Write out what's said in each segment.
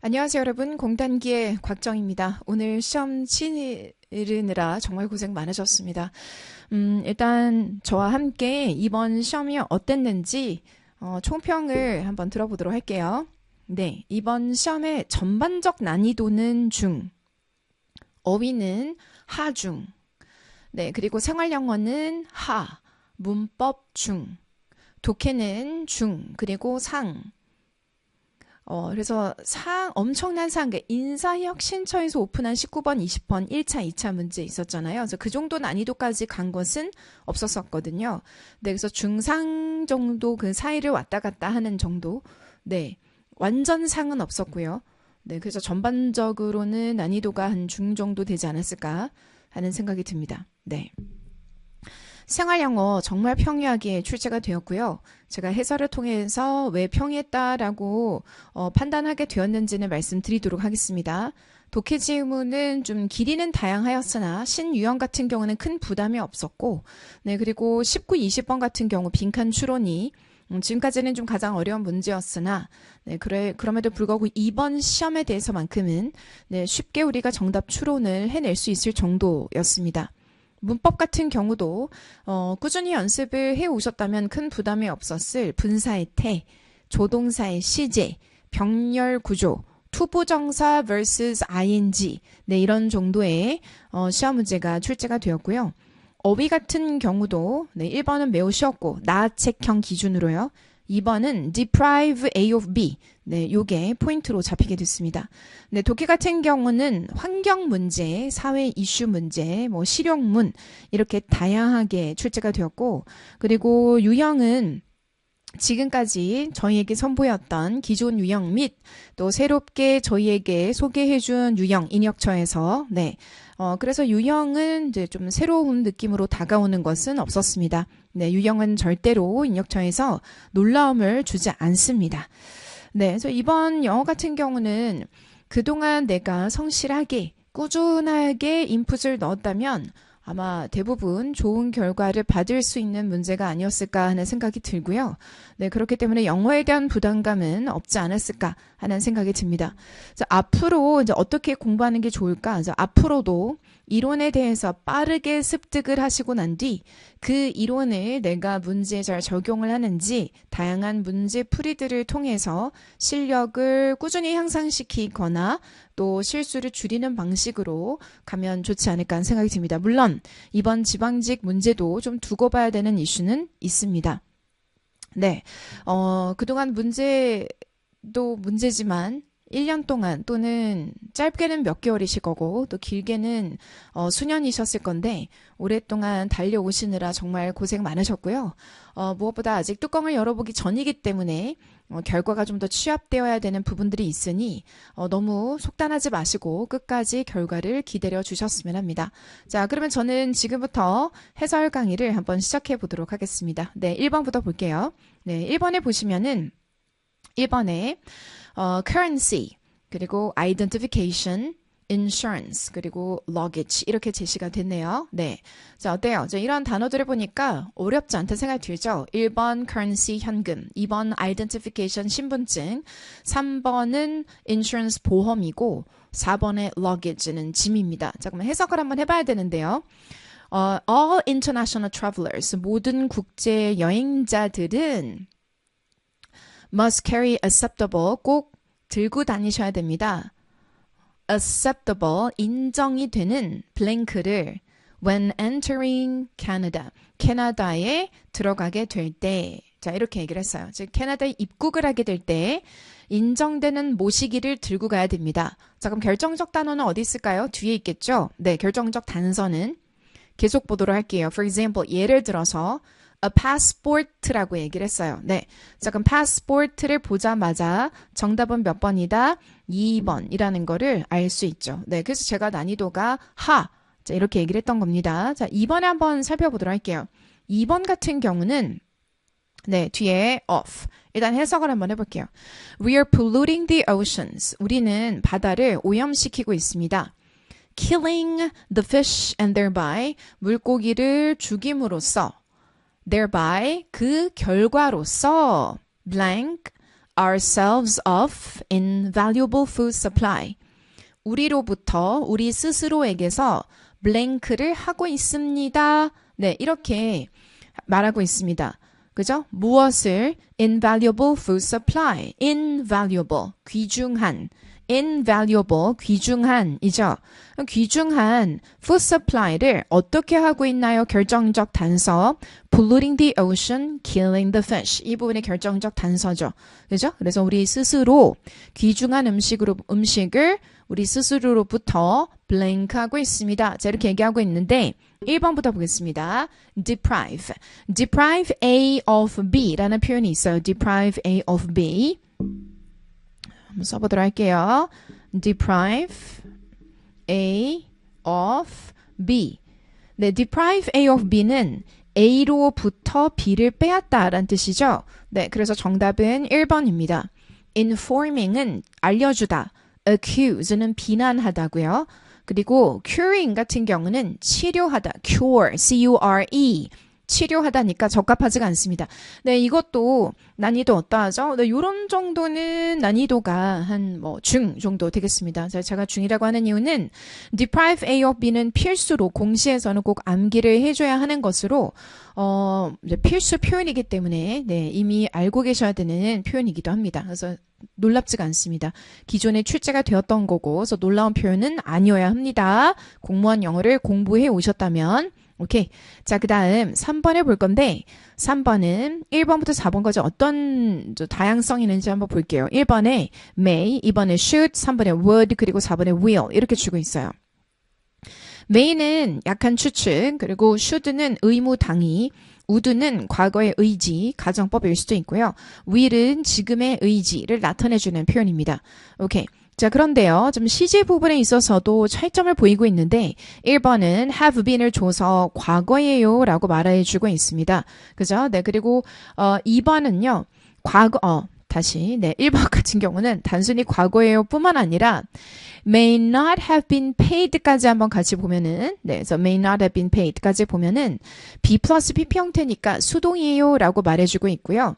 안녕하세요, 여러분. 공단기의 곽정입니다. 오늘 시험 치르느라 정말 고생 많으셨습니다. 일단 저와 함께 이번 시험이 어땠는지 총평을 한번 들어보도록 할게요. 네, 이번 시험의 전반적 난이도는 중, 어휘는 하중, 네, 그리고 생활영어는 하, 문법 중, 독해는 중, 그리고 상, 그래서 엄청난 그러니까 인사혁신처에서 오픈한 19번, 20번 1차, 2차 문제 있었잖아요. 그래서 그 정도 난이도까지 간 것은 없었었거든요. 네, 그래서 중상 정도 그 사이를 왔다 갔다 하는 정도. 네, 완전 상은 없었고요. 네, 그래서 전반적으로는 난이도가 한 중 정도 되지 않았을까 하는 생각이 듭니다. 네. 생활영어 정말 평이하게 출제가 되었고요. 제가 해설을 통해서 왜 평이했다라고 판단하게 되었는지는 말씀드리도록 하겠습니다. 독해 지문은 좀 길이는 다양하였으나 신유형 같은 경우는 큰 부담이 없었고, 네, 그리고 19, 20번 같은 경우 빈칸 추론이 지금까지는 좀 가장 어려운 문제였으나, 네, 그럼에도 불구하고 이번 시험에 대해서만큼은 네, 쉽게 우리가 정답 추론을 해낼 수 있을 정도였습니다. 문법 같은 경우도 꾸준히 연습을 해오셨다면 큰 부담이 없었을 분사의 태, 조동사의 시제, 병렬 구조, 투부정사 vs ing 네, 이런 정도의 시험 문제가 출제가 되었고요. 어휘 같은 경우도 네, 1번은 매우 쉬웠고 나책형 기준으로요. 2번은 deprive A of B. 네, 요게 포인트로 잡히게 됐습니다. 네, 독해 같은 경우는 환경 문제, 사회 이슈 문제, 뭐 실용문 이렇게 다양하게 출제가 되었고, 그리고 유형은 지금까지 저희에게 선보였던 기존 유형 및 또 새롭게 저희에게 소개해준 유형 인역처에서 네, 그래서 유형은 이제 좀 새로운 느낌으로 다가오는 것은 없었습니다. 네, 유형은 절대로 인역처에서 놀라움을 주지 않습니다. 네, 그래서 이번 영어 같은 경우는 그동안 내가 성실하게 꾸준하게 인풋을 넣었다면 아마 대부분 좋은 결과를 받을 수 있는 문제가 아니었을까 하는 생각이 들고요. 네, 그렇기 때문에 영어에 대한 부담감은 없지 않았을까 하는 생각이 듭니다. 그래서 앞으로 이제 어떻게 공부하는 게 좋을까? 그래서 앞으로도 이론에 대해서 빠르게 습득을 하시고 난 뒤 그 이론을 내가 문제에 잘 적용을 하는지 다양한 문제 풀이들을 통해서 실력을 꾸준히 향상시키거나 또 실수를 줄이는 방식으로 가면 좋지 않을까 하는 생각이 듭니다. 물론 이번 지방직 문제도 좀 두고 봐야 되는 이슈는 있습니다. 네, 그동안 문제도 문제지만 1년 동안 또는 짧게는 몇 개월이실 거고 또 길게는 수년이셨을 건데 오랫동안 달려오시느라 정말 고생 많으셨고요. 무엇보다 아직 뚜껑을 열어보기 전이기 때문에 결과가 좀 더 취합되어야 되는 부분들이 있으니 너무 속단하지 마시고 끝까지 결과를 기다려 주셨으면 합니다. 자, 그러면 저는 지금부터 해설 강의를 한번 시작해 보도록 하겠습니다. 네, 1번부터 볼게요. 네, 1번에 보시면은 1번에 currency, 그리고 identification, insurance, 그리고 luggage 이렇게 제시가 됐네요. 네, 자 어때요? 이런 단어들을 보니까 어렵지 않다 생각이 들죠? 1번 currency 현금, 2번 identification 신분증, 3번은 insurance 보험이고 4번의 luggage는 짐입니다. 자, 그럼 해석을 한번 해봐야 되는데요. all international travelers, 모든 국제 여행자들은 must carry acceptable, 꼭 들고 다니셔야 됩니다. acceptable, 인정이 되는 블랭크를 when entering Canada, 캐나다에 들어가게 될 때, 자 이렇게 얘기를 했어요. 즉 캐나다에 입국을 하게 될 때 인정되는 모시기를 들고 가야 됩니다. 자, 그럼 결정적 단어는 어디 있을까요? 뒤에 있겠죠? 네, 결정적 단서는 계속 보도록 할게요. For example, 예를 들어서 a passport라고 얘기를 했어요. 네. 자, 그럼 passport를 보자마자 정답은 몇 번이다? 2번이라는 거를 알 수 있죠. 네. 그래서 제가 난이도가 하. 자, 이렇게 얘기를 했던 겁니다. 자, 2번에 한번 살펴보도록 할게요. 2번 같은 경우는 네, 뒤에 of. 일단 해석을 한번 해볼게요. We are polluting the oceans. 우리는 바다를 오염시키고 있습니다. Killing the fish and thereby 물고기를 죽임으로써 thereby 그 결과로서 blank ourselves of invaluable food supply. 우리로부터 우리 스스로에게서 블랭크를 하고 있습니다. 네, 이렇게 말하고 있습니다. 그죠? 무엇을? invaluable food supply. invaluable, 귀중한. invaluable, 귀중한이죠. 귀중한 food supply를 어떻게 하고 있나요? 결정적 단서. polluting the ocean, killing the fish. 이 부분의 결정적 단서죠. 그죠? 그래서 우리 스스로 귀중한 음식을 우리 스스로로부터 블랭크하고 있습니다. 자, 이렇게 얘기하고 있는데 1번부터 보겠습니다. deprive. deprive A of B 라는 표현이 있어요. deprive A of B. 한번 써보도록 할게요. deprive A of B. 네, deprive A of B는 A로부터 B를 빼앗다라는 뜻이죠. 네, 그래서 정답은 1번입니다. informing은 알려주다. accuse는 비난하다고요. 그리고 curing 같은 경우는 치료하다. cure, C-U-R-E. 치료하다니까 적합하지가 않습니다. 네, 이것도 난이도 어떠하죠? 네, 요런 정도는 난이도가 한 중 정도 되겠습니다. 제가 중이라고 하는 이유는 deprive A of B는 필수로 공시에서는 꼭 암기를 해줘야 하는 것으로 이제 필수 표현이기 때문에 네, 이미 알고 계셔야 되는 표현이기도 합니다. 그래서 놀랍지가 않습니다. 기존에 출제가 되었던 거고, 그래서 놀라운 표현은 아니어야 합니다. 공무원 영어를 공부해 오셨다면. 오케이. 자, 그 다음 3번을 볼 건데 3번은 1번부터 4번까지 어떤 다양성이 있는지 한번 볼게요. 1번에 may, 2번에 should, 3번에 would, 그리고 4번에 will 이렇게 주고 있어요. may는 약한 추측, 그리고 should는 의무 당위, would는 과거의 의지, 가정법일 수도 있고요. will은 지금의 의지를 나타내주는 표현입니다. 오케이. 자, 그런데요. 좀 시제 부분에 있어서도 차이점을 보이고 있는데 1번은 have been을 줘서 과거예요 라고 말해주고 있습니다. 그죠? 네, 그리고 2번은요. 과거, 다시 네, 1번 같은 경우는 단순히 과거예요 뿐만 아니라 may not have been paid까지 한번 같이 보면은 네, 그래서 may not have been paid까지 보면은 be 플러스 pp 형태니까 수동이에요 라고 말해주고 있고요.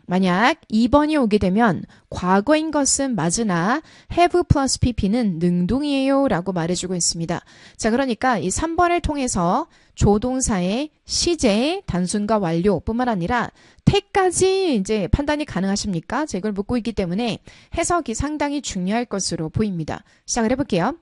만약 2번이 오게 되면 과거인 것은 맞으나 have 플러스 pp는 능동이에요 라고 말해주고 있습니다. 자, 그러니까 이 3번을 통해서 조동사의 시제, 단순과 완료 뿐만 아니라 태까지 이제 판단이 가능하십니까? 제가 이걸 묻고 있기 때문에 해석이 상당히 중요할 것으로 보입니다. 시작을 해볼게요.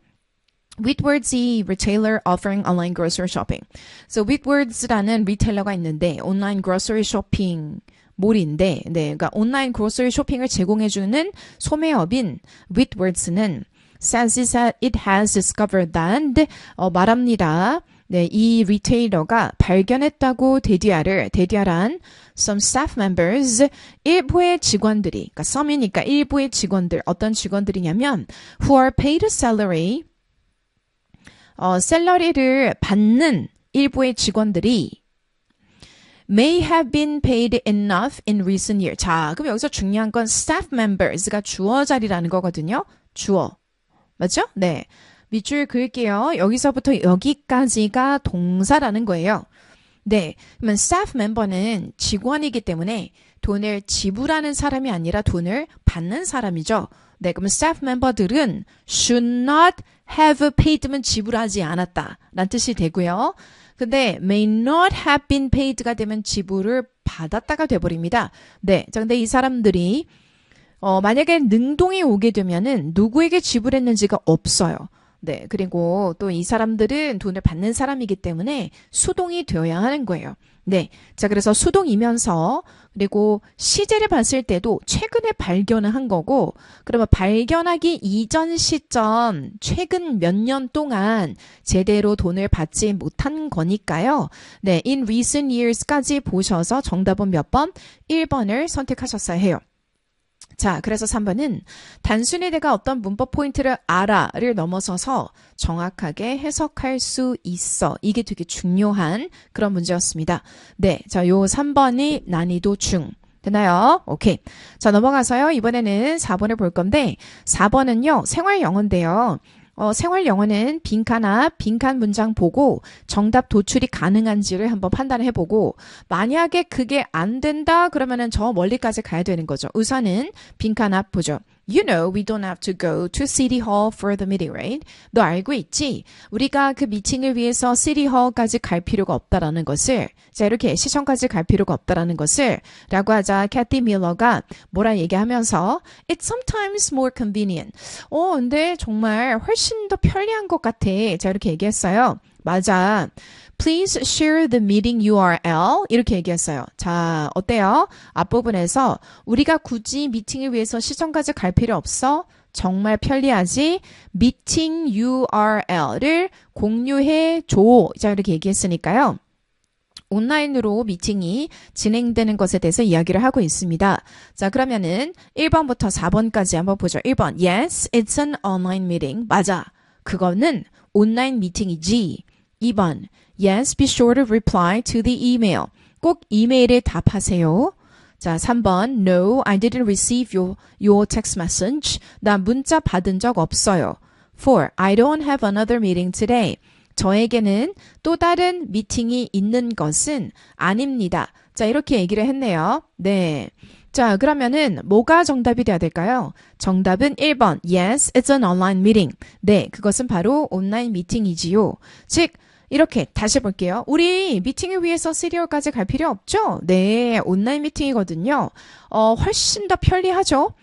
Whitworth's retailer offering online grocery shopping. So Whitworths라는 리테일러가 있는데 온라인 grocery shopping 몰인데, 네, 그러니까 온라인 그로서리 쇼핑을 제공해주는 소매업인 Whitworths는 says that it has discovered that 말합니다. 네, 이 리테일러가 발견했다고 대디아란 some staff members 일부의 직원들이, 그러니까 some이니까 일부의 직원들, 어떤 직원들이냐면 who are paid salary, 샐러리를 받는 일부의 직원들이 may have been paid enough in recent years. 자, 그럼 여기서 중요한 건 staff members가 주어 자리라는 거거든요. 주어. 맞죠? 네. 밑줄 그을게요. 여기서부터 여기까지가 동사라는 거예요. 네. 그러면 staff member는 직원이기 때문에 돈을 지불하는 사람이 아니라 돈을 받는 사람이죠. 네. 그러면 staff member들은 should not have paid면 지불하지 않았다. 라는 뜻이 되고요. 근데 may not have been paid가 되면 지불을 받았다가 돼버립니다. 네. 자, 근데 이 사람들이 만약에 능동이 오게 되면은 누구에게 지불했는지가 없어요. 네. 그리고 또 이 사람들은 돈을 받는 사람이기 때문에 수동이 되어야 하는 거예요. 네. 자, 그래서 수동이면서 그리고 시제를 봤을 때도 최근에 발견을 한 거고, 그러면 발견하기 이전 시점, 최근 몇 년 동안 제대로 돈을 받지 못한 거니까요. 네. in recent years까지 보셔서 정답은 몇 번? 1번을 선택하셨어야 해요. 자, 그래서 3번은 단순히 내가 어떤 문법 포인트를 알아를 넘어서서 정확하게 해석할 수 있어. 이게 되게 중요한 그런 문제였습니다. 네, 자, 요 3번이 난이도 중. 되나요? 오케이. 자, 넘어가서요. 이번에는 4번을 볼 건데 4번은요. 생활 영어인데요. 생활 영어는 빈칸 앞, 빈칸 문장 보고 정답 도출이 가능한지를 한번 판단해보고 만약에 그게 안 된다 그러면은 저 멀리까지 가야 되는 거죠. 우선은 빈칸 앞 보죠. You know we don't have to go to City Hall for the meeting, right? 너 알고 있지? 우리가 그 미팅을 위해서 City Hall까지 갈 필요가 없다라는 것을 자 이렇게 시청까지 갈 필요가 없다라는 것을 라고 하자 캐티 밀러가 뭐라 얘기하면서 It's sometimes more convenient. 근데 정말 훨씬 더 편리한 것 같아. 자 이렇게 얘기했어요. 맞아. Please share the meeting URL. 이렇게 얘기했어요. 자, 어때요? 앞부분에서 우리가 굳이 미팅을 위해서 시청까지 갈 필요 없어? 정말 편리하지? 미팅 URL을 공유해 줘. 자, 이렇게 얘기했으니까요. 온라인으로 미팅이 진행되는 것에 대해서 이야기를 하고 있습니다. 자, 그러면은 1번부터 4번까지 한번 보죠. 1번. Yes, it's an online meeting. 맞아. 그거는 온라인 미팅이지. 2번. Yes, be sure to reply to the email. 꼭 이메일에 답하세요. 자, 3번. No, I didn't receive your text message. 나 문자 받은 적 없어요. 4. I don't have another meeting today. 저에게는 또 다른 미팅이 있는 것은 아닙니다. 자, 이렇게 얘기를 했네요. 네. 자, 그러면은 뭐가 정답이 돼야 될까요? 정답은 1번. Yes, it's an online meeting. 네, 그것은 바로 온라인 미팅이지요. 즉, 이렇게 다시 볼게요. 우리 미팅을 위해서 시리얼까지 갈 필요 없죠? 네, 온라인 미팅이거든요. 훨씬 더 편리하죠?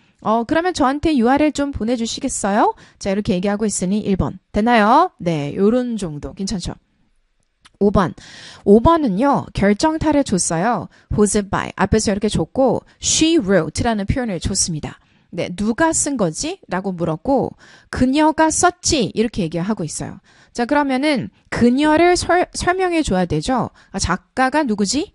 그러면 저한테 URL 좀 보내주시겠어요? 자, 이렇게 얘기하고 있으니 1번. 됐나요? 네, 요런 정도. 괜찮죠? 5번. 5번은요, 결정타를 줬어요. whose by. 앞에서 이렇게 줬고, she wrote라는 표현을 줬습니다. 네, 누가 쓴 거지? 라고 물었고, 그녀가 썼지? 이렇게 얘기하고 있어요. 자, 그러면은, 그녀를 설명해 줘야 되죠? 작가가 누구지?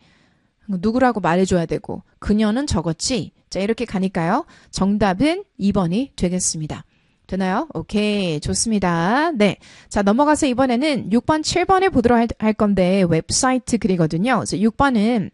누구라고 말해줘야 되고, 그녀는 적었지? 자, 이렇게 가니까요. 정답은 2번이 되겠습니다. 되나요? 오케이. 좋습니다. 네. 자, 넘어가서 이번에는 6번, 7번을 보도록 할 건데, 웹사이트 글이거든요. 그래서 6번은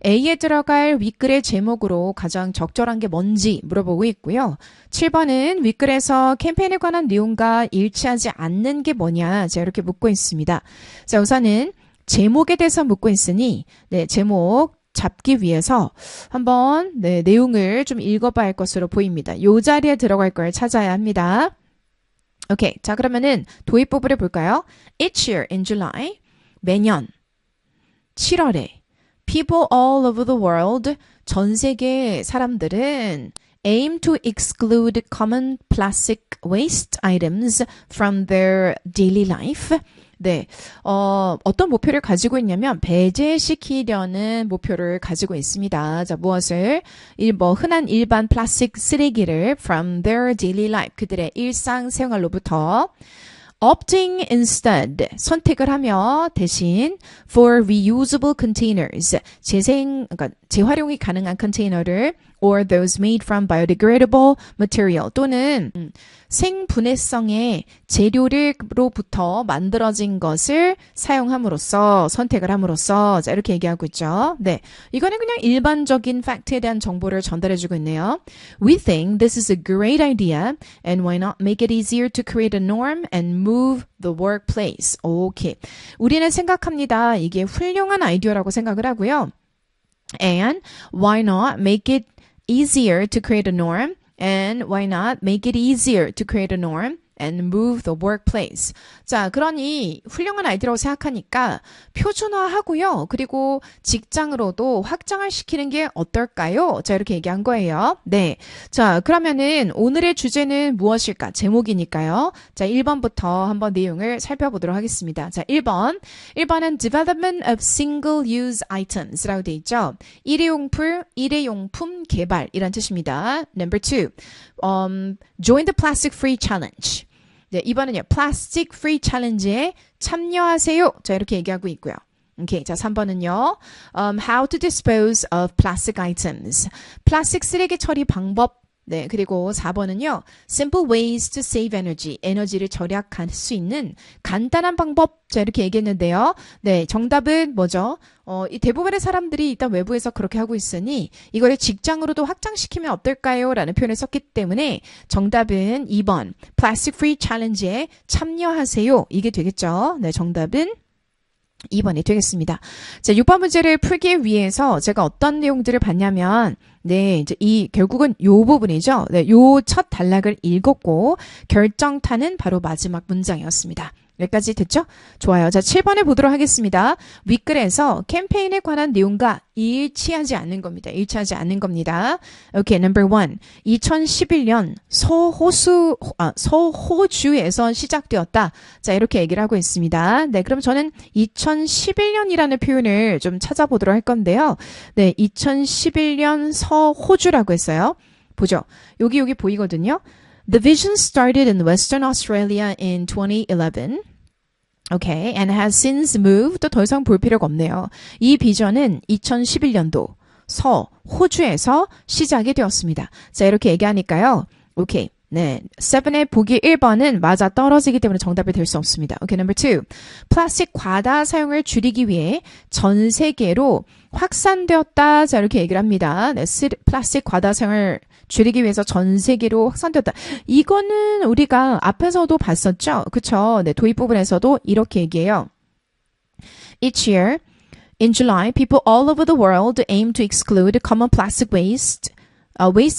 A에 들어갈 윗글의 제목으로 가장 적절한 게 뭔지 물어보고 있고요. 7번은 윗글에서 캠페인에 관한 내용과 일치하지 않는 게 뭐냐. 자, 이렇게 묻고 있습니다. 자, 우선은 제목에 대해서 묻고 있으니, 네, 제목 잡기 위해서 한번 네, 내용을 좀 읽어봐야 할 것으로 보입니다. 요 자리에 들어갈 걸 찾아야 합니다. 오케이. 자, 그러면은 도입부분을 볼까요? Each year in July, 매년 7월에 people all over the world, 전 세계 사람들은 aim to exclude common plastic waste items from their daily life. 네, 어떤 목표를 가지고 있냐면 배제시키려는 목표를 가지고 있습니다. 자, 무엇을? 흔한 일반 플라스틱 쓰레기를 from their daily life, 그들의 일상 생활로부터 opting instead, 선택을 하며 대신 for reusable containers, 그러니까 재활용이 가능한 컨테이너를 or those made from biodegradable material 또는 생분해성의 재료로부터 만들어진 것을 사용함으로써 선택을 함으로써 자, 이렇게 얘기하고 있죠. 네, 이거는 그냥 일반적인 팩트에 대한 정보를 전달해주고 있네요. We think this is a great idea and why not make it easier to create a norm and move the workplace. 오케이. 우리는 생각합니다. 이게 훌륭한 아이디어라고 생각을 하고요. And why not make it easier to create a norm? And why not make it easier to create a norm and move the workplace? 자, 그러니 훌륭한 아이디어라고 생각하니까 표준화하고요. 그리고 직장으로도 확장을 시키는 게 어떨까요? 자, 이렇게 얘기한 거예요. 네. 자, 그러면은 오늘의 주제는 무엇일까? 제목이니까요. 자, 1번부터 한번 내용을 살펴보도록 하겠습니다. 자, 1번은 development of single-use items 라고 돼 있죠. 일회용품 개발이란 뜻입니다. Number 2, join the plastic free challenge. 네, 이번은요, 플라스틱 프리 챌린지에 참여하세요. 자, 이렇게 얘기하고 있고요. 오케이. 자, 3번은요, how to dispose of plastic items. 플라스틱 쓰레기 처리 방법 네, 그리고 4번은요. Simple ways to save energy. 에너지를 절약할 수 있는 간단한 방법. 자, 이렇게 얘기했는데요. 네, 정답은 뭐죠? 이 대부분의 사람들이 일단 외부에서 그렇게 하고 있으니 이거를 직장으로도 확장시키면 어떨까요? 라는 표현을 썼기 때문에 정답은 2번 Plastic Free Challenge에 참여하세요. 이게 되겠죠. 네, 정답은 2번이 되겠습니다. 자, 6번 문제를 풀기 위해서 제가 어떤 내용들을 봤냐면, 네, 이제 결국은 요 부분이죠. 네, 요 첫 단락을 읽었고, 결정타는 바로 마지막 문장이었습니다. 여기까지 됐죠? 좋아요. 자, 7번을 보도록 하겠습니다. 윗글에서 캠페인에 관한 내용과 일치하지 않는 겁니다. 일치하지 않는 겁니다. 오케이, number 1. 2011년 서호주에서 시작되었다. 자, 이렇게 얘기를 하고 있습니다. 네, 그럼 저는 2011년이라는 표현을 좀 찾아보도록 할 건데요. 네, 2011년 서호주라고 했어요. 보죠. 여기 보이거든요. The vision started in Western Australia in 2011. Okay, and has since moved. 더 이상 볼 필요가 없네요. 이 비전은 2011년도 호주에서 시작이 되었습니다. 자, 이렇게 얘기하니까요. 오케이. 네. 7의 보기 1번은 맞아 떨어지기 때문에 정답이 될 수 없습니다. 오케이, number 2. 플라스틱 과다 사용을 줄이기 위해 전 세계로 확산되었다. 자, 이렇게 얘기를 합니다. 네, 플라스틱 과다 사용을 줄이기 위해서 전 세계로 확산되었다. 이거는 우리가 앞에서도 봤었죠? 그쵸? 네, 도입 부분에서도 이렇게 얘기해요. Each year, in July, people all over the world aim to exclude common plastic waste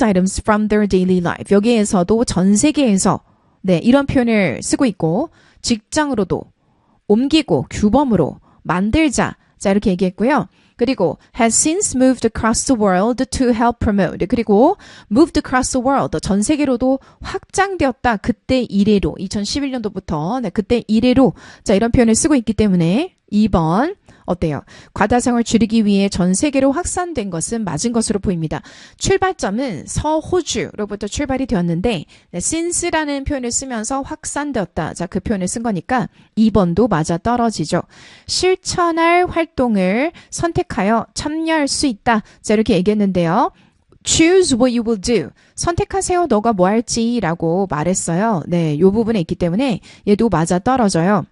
items from their daily life. 여기에서도 전 세계에서 네, 이런 표현을 쓰고 있고 직장으로도 옮기고 규범으로 만들자. 자, 이렇게 얘기했고요. 그리고 has since moved across the world to help promote. 그리고 moved across the world. 전 세계로도 확장되었다. 그때 이래로 2011년도부터 네, 그때 이래로 자, 이런 표현을 쓰고 있기 때문에 2번 어때요? 과다사용을 줄이기 위해 전 세계로 확산된 것은 맞은 것으로 보입니다. 출발점은 서호주로부터 출발이 되었는데 네, since라는 표현을 쓰면서 확산되었다. 자, 그 표현을 쓴 거니까 2번도 맞아 떨어지죠. 실천할 활동을 선택하여 참여할 수 있다. 자, 이렇게 얘기했는데요. Choose what you will do. 선택하세요. 너가 뭐 할지 라고 말했어요. 네, 요 부분에 있기 때문에 얘도 맞아 떨어져요.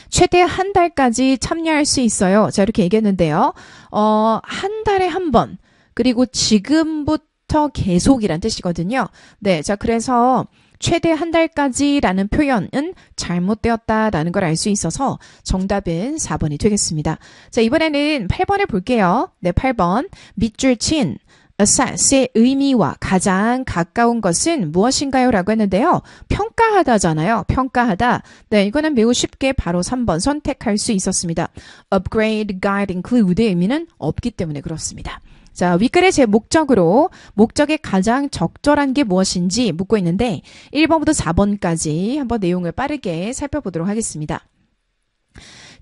최대 한 달까지 참여할 수 있어요. 자, 이렇게 얘기했는데요. 한 달에 한 번. 그리고 지금부터 계속이란 뜻이거든요. 네, 자, 그래서 최대 한 달까지라는 표현은 잘못되었다라는 걸 알 수 있어서 정답은 4번이 되겠습니다. 자, 이번에는 8번을 볼게요. 네, 8번. 밑줄 친. assess의 의미와 가장 가까운 것은 무엇인가요? 라고 했는데요. 평가하다잖아요. 평가하다. 네, 이거는 매우 쉽게 바로 3번 선택할 수 있었습니다. upgrade, guide, include 의미는 없기 때문에 그렇습니다. 자, 윗글의 제 목적으로 목적에 가장 적절한 게 무엇인지 묻고 있는데 1번부터 4번까지 한번 내용을 빠르게 살펴보도록 하겠습니다.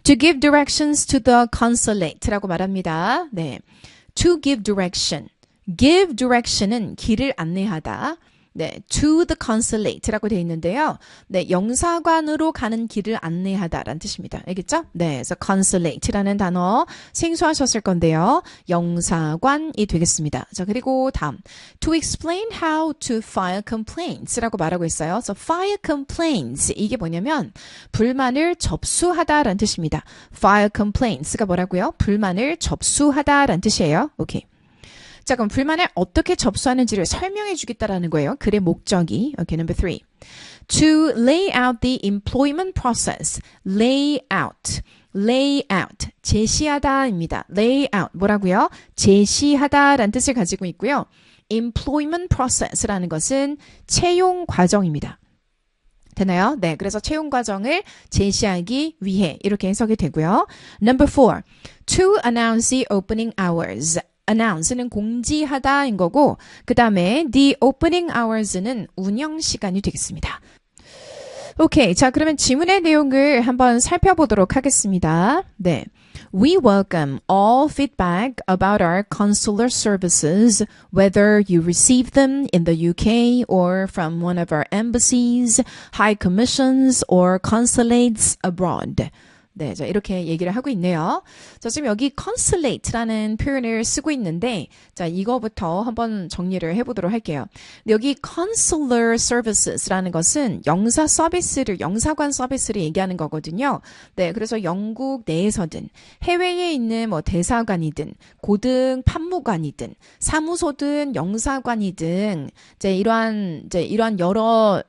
To give directions to the consulate라고 말합니다. 네, to give direction. give direction은 길을 안내하다. 네, to the consulate라고 되어 있는데요. 네, 영사관으로 가는 길을 안내하다라는 뜻입니다. 알겠죠? 네, 그래서 consulate라는 단어 생소하셨을 건데요. 영사관이 되겠습니다. 자, 그리고 다음. To explain how to file complaints라고 말하고 있어요. 그래서 file complaints 이게 뭐냐면 불만을 접수하다라는 뜻입니다. file complaints가 뭐라고요? 불만을 접수하다라는 뜻이에요. 오케이. 자, 그럼 불만을 어떻게 접수하는지를 설명해 주겠다라는 거예요. 글의 목적이. Okay, number 3. To lay out the employment process. lay out. lay out. 제시하다입니다. lay out. 뭐라고요? 제시하다라는 뜻을 가지고 있고요. employment process라는 것은 채용 과정입니다. 되나요? 네, 그래서 채용 과정을 제시하기 위해 이렇게 해석이 되고요. Number 4. To announce the opening hours. announce는 공지하다인 거고 그 다음에 the opening hours는 운영 시간이 되겠습니다. 오케이, 자, 그러면 지문의 내용을 한번 살펴보도록 하겠습니다. 네. We welcome all feedback about our consular services, whether you receive them in the UK or from one of our embassies, high commissions, or consulates abroad. 네, 자, 이렇게 얘기를 하고 있네요. 자, 지금 여기 consulate라는 표현을 쓰고 있는데, 자, 이거부터 한번 정리를 해보도록 할게요. 근데 여기 consular services라는 것은 영사관 서비스를 얘기하는 거거든요. 네, 그래서 영국 내에서든 해외에 있는 뭐 대사관이든 고등 판무관이든 사무소든 영사관이든 이제 이러한 여러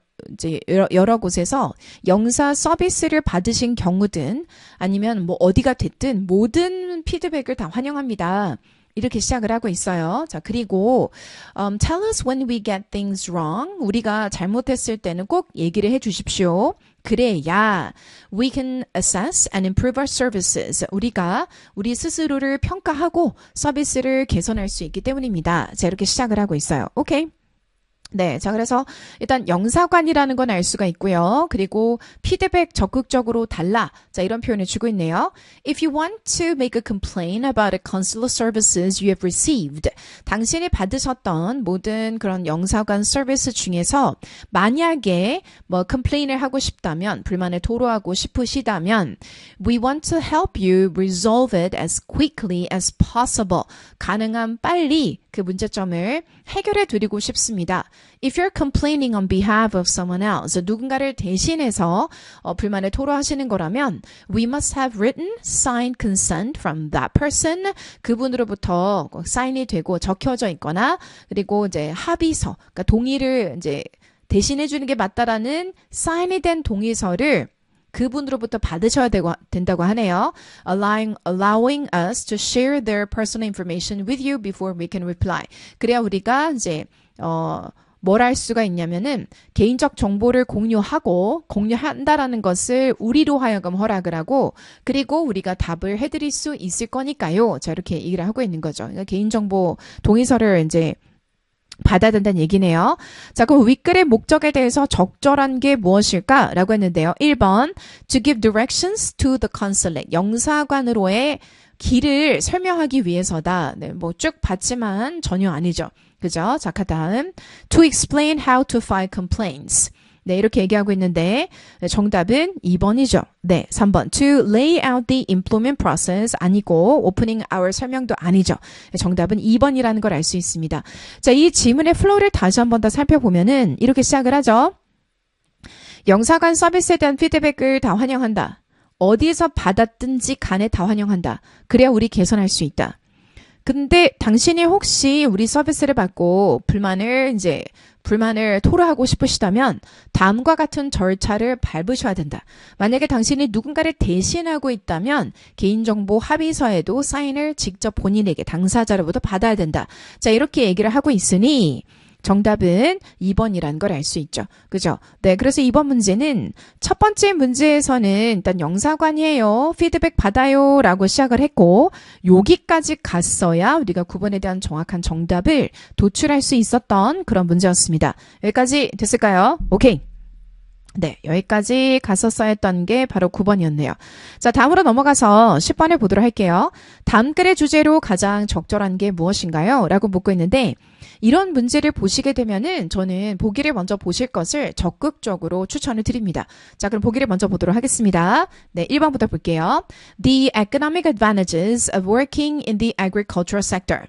곳에서 영사 서비스를 받으신 경우든 아니면 뭐 어디가 됐든 모든 피드백을 다 환영합니다. 이렇게 시작을 하고 있어요. 자, 그리고 tell us when we get things wrong. 우리가 잘못했을 때는 꼭 얘기를 해 주십시오. 그래야 we can assess and improve our services. 우리가 우리 스스로를 평가하고 서비스를 개선할 수 있기 때문입니다. 자, 이렇게 시작을 하고 있어요. 오케이. 네, 자, 그래서 일단 영사관이라는 건 알 수가 있고요. 그리고 피드백 적극적으로 달라. 자, 이런 표현을 주고 있네요. If you want to make a complaint about a consular services you have received, 당신이 받으셨던 모든 그런 영사관 서비스 중에서 만약에 뭐 complain을 하고 싶다면, 불만을 토로하고 싶으시다면, we want to help you resolve it as quickly as possible. 가능한 빨리 그 문제점을 해결해 드리고 싶습니다. If you're complaining on behalf of someone else, 누군가를 대신해서 불만을 토로하시는 거라면 we must have written, signed consent from that person. 그분으로부터 사인이 되고 적혀져 있거나 그리고 이제 합의서, 그러니까 동의를 이제 대신해 주는 게 맞다라는 사인이 된 동의서를 그분으로부터 받으셔야 된다고 하네요. Allowing us to share their personal information with you before we can reply. 그래야 우리가 이제 뭘 할 수가 있냐면은 개인적 정보를 공유한다라는 것을 우리로 하여금 허락을 하고 그리고 우리가 답을 해드릴 수 있을 거니까요. 자, 이렇게 얘기를 하고 있는 거죠. 그러니까 개인정보 동의서를 이제 받아야 된다는 얘기네요. 자, 그럼 윗글의 목적에 대해서 적절한 게 무엇일까라고 했는데요. 1번, to give directions to the consulate. 영사관으로의 길을 설명하기 위해서다. 네, 뭐 쭉 봤지만 전혀 아니죠. 그죠? 자, 다음, to explain how to file complaints. 네, 이렇게 얘기하고 있는데 정답은 2번이죠. 네, 3번. To lay out the employment process 아니고 opening hour 설명도 아니죠. 정답은 2번이라는 걸 알 수 있습니다. 자, 이 지문의 플로우를 다시 한 번 더 살펴보면은 이렇게 시작을 하죠. 영사관 서비스에 대한 피드백을 다 환영한다. 어디에서 받았든지 간에 다 환영한다. 그래야 우리 개선할 수 있다. 근데 당신이 혹시 우리 서비스를 받고 불만을 토로하고 싶으시다면 다음과 같은 절차를 밟으셔야 된다. 만약에 당신이 누군가를 대신하고 있다면 개인정보 합의서에도 사인을 직접 본인에게 당사자로부터 받아야 된다. 자, 이렇게 얘기를 하고 있으니 정답은 2번이라는 걸 알 수 있죠. 그죠? 네, 그래서 이번 문제는 첫 번째 문제에서는 일단 영사관이에요. 피드백 받아요. 라고 시작을 했고 여기까지 갔어야 우리가 9번에 대한 정확한 정답을 도출할 수 있었던 그런 문제였습니다. 여기까지 됐을까요? 오케이. 네, 여기까지 갔었어야 했던 게 바로 9번이었네요. 자, 다음으로 넘어가서 10번을 보도록 할게요. 다음 글의 주제로 가장 적절한 게 무엇인가요? 라고 묻고 있는데 이런 문제를 보시게 되면은 저는 보기를 먼저 보실 것을 적극적으로 추천을 드립니다. 자, 그럼 보기를 먼저 보도록 하겠습니다. 네, 1번부터 볼게요. The economic advantages of working in the agricultural sector.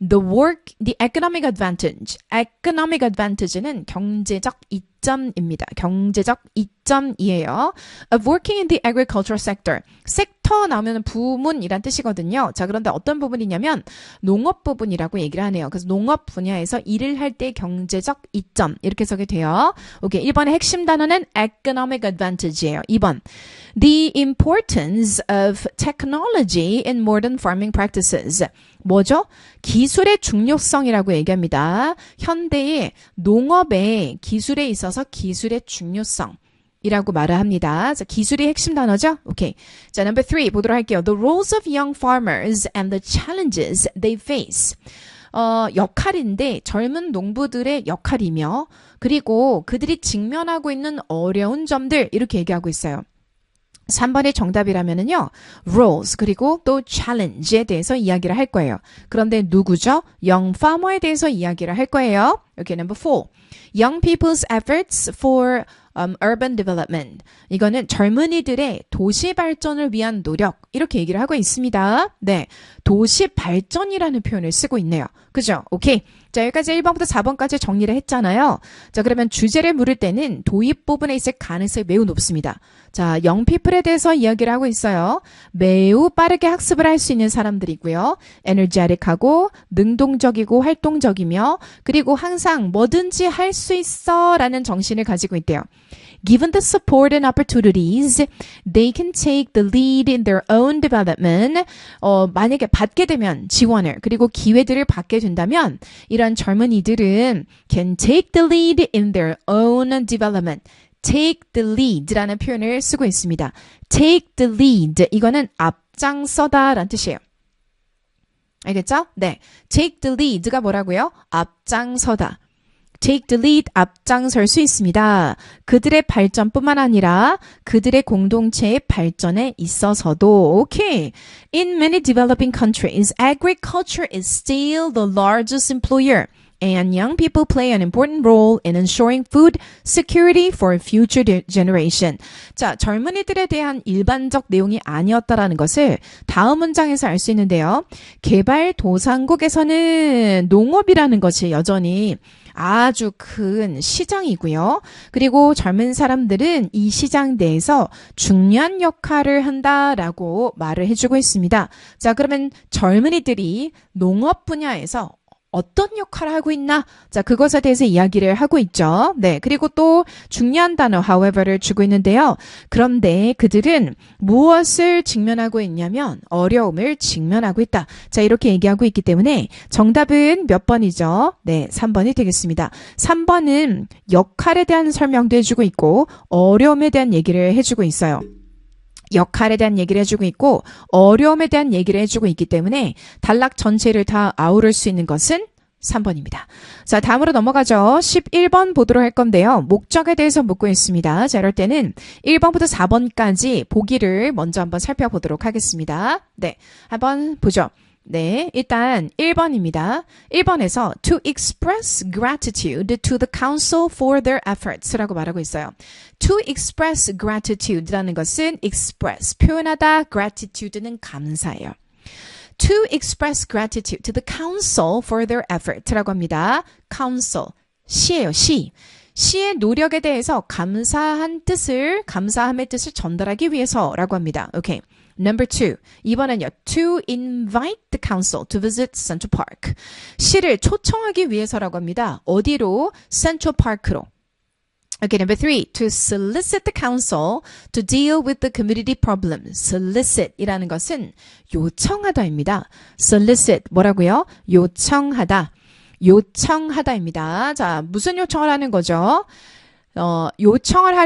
The economic advantage. economic advantage는 경제적 이점입니다. 경제적 이점이에요. Of working in the agricultural sector. 섹터 나오면 부문이란 뜻이거든요. 자, 그런데 어떤 부분이냐면 농업 부분이라고 얘기를 하네요. 그래서 농업 분야에서 일을 할 때 경제적 이점 이렇게 써게 돼요. 오케이, 1번의 핵심 단어는 economic advantage예요. 2번. The importance of technology in modern farming practices. 뭐죠? 기술의 중요성이라고 얘기합니다. 현대의 농업의 기술에 있어서 기술의 중요성이라고 말을 합니다. 자, 기술이 핵심 단어죠? 오케이. 자, number 3 보도록 할게요. The roles of young farmers and the challenges they face. 역할인데 젊은 농부들의 역할이며 그리고 그들이 직면하고 있는 어려운 점들 이렇게 얘기하고 있어요. 3번의 정답이라면은요, roles, 그리고 또 challenge에 대해서 이야기를 할 거예요. 그런데 누구죠? young farmer에 대해서 이야기를 할 거예요. Okay, number 4. Young people's efforts for urban development. 이거는 젊은이들의 도시 발전을 위한 노력. 이렇게 얘기를 하고 있습니다. 네. 도시 발전이라는 표현을 쓰고 있네요. 그죠? 오케이. 자, 여기까지 1번부터 4번까지 정리를 했잖아요. 자, 그러면 주제를 물을 때는 도입 부분에 있을 가능성이 매우 높습니다. 자, 영피플에 대해서 이야기를 하고 있어요. 매우 빠르게 학습을 할 수 있는 사람들이고요. 에너지틱하고 능동적이고 활동적이며 그리고 항상 뭐든지 할 수 있어 라는 정신을 가지고 있대요. Given the support and opportunities, they can take the lead in their own development. 만약에 받게 되면 지원을 그리고 기회들을 받게 된다면 이런 젊은이들은 can take the lead in their own development. take the lead라는 표현을 쓰고 있습니다. take the lead. 이거는 앞장서다 라는 뜻이에요. 알겠죠? 네. take the lead가 뭐라고요? 앞장서다. take the lead, 앞장설 수 있습니다. 그들의 발전뿐만 아니라 그들의 공동체의 발전에 있어서도. 오케이. In many developing countries, agriculture is still the largest employer. And young people play an important role in ensuring food security for future generation. 자, 젊은이들에 대한 일반적 내용이 아니었다라는 것을 다음 문장에서 알 수 있는데요. 개발도상국에서는 농업이라는 것이 여전히 아주 큰 시장이고요. 그리고 젊은 사람들은 이 시장 내에서 중요한 역할을 한다라고 말을 해주고 있습니다. 자, 그러면 젊은이들이 농업 분야에서 어떤 역할을 하고 있나? 자, 그것에 대해서 이야기를 하고 있죠. 네. 그리고 또 중요한 단어, however를 주고 있는데요. 그런데 그들은 무엇을 직면하고 있냐면 어려움을 직면하고 있다. 자, 이렇게 얘기하고 있기 때문에 정답은 몇 번이죠? 네, 3번이 되겠습니다. 3번은 역할에 대한 설명도 해주고 있고 어려움에 대한 얘기를 해주고 있어요. 역할에 대한 얘기를 해주고 있고 어려움에 대한 얘기를 해주고 있기 때문에 단락 전체를 다 아우를 수 있는 것은 3번입니다. 자, 다음으로 넘어가죠. 11번 보도록 할 건데요. 목적에 대해서 묻고 있습니다. 자, 이럴 때는 1번부터 4번까지 보기를 먼저 한번 살펴보도록 하겠습니다. 네, 한번 보죠. 네, 일단 1번입니다. 1번에서 to express gratitude to the council for their efforts라고 말하고 있어요. to express gratitude라는 것은 express, 표현하다, gratitude는 감사예요. to express gratitude to the council for their effort라고 합니다. council, 시예요, 시. 시의 노력에 대해서 감사함의 뜻을 전달하기 위해서라고 합니다. 오케이. Number 2. 이번엔요. To invite the council to visit Central Park. 시를 초청하기 위해서라고 합니다. 어디로? Central Park로. Okay, number 3. To solicit the council to deal with the community problems. Solicit 이라는 것은 요청하다입니다. Solicit 뭐라고요? 요청하다. 요청하다입니다. 자, 무슨 요청을 하는 거죠? 요청을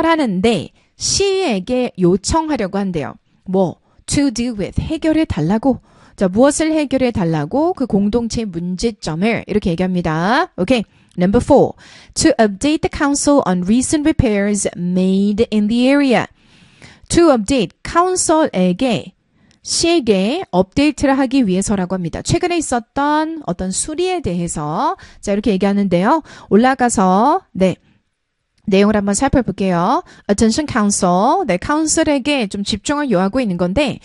하는데 시에게 요청하려고 한대요. 뭐? To deal with. 해결해 달라고. 자, 무엇을 해결해 달라고? 그 공동체의 문제점을 이렇게 얘기합니다. 오케이. Number 4. To update the council on recent repairs made in the area. To update. council에게 시에게 업데이트를 하기 위해서라고 합니다. 최근에 있었던 어떤 수리에 대해서 자, 이렇게 얘기하는데요. 올라가서 네. 내용을 한번 살펴볼게요. Attention Council. 네, 카운슬에게 좀 집중을 요하고 있는 건데,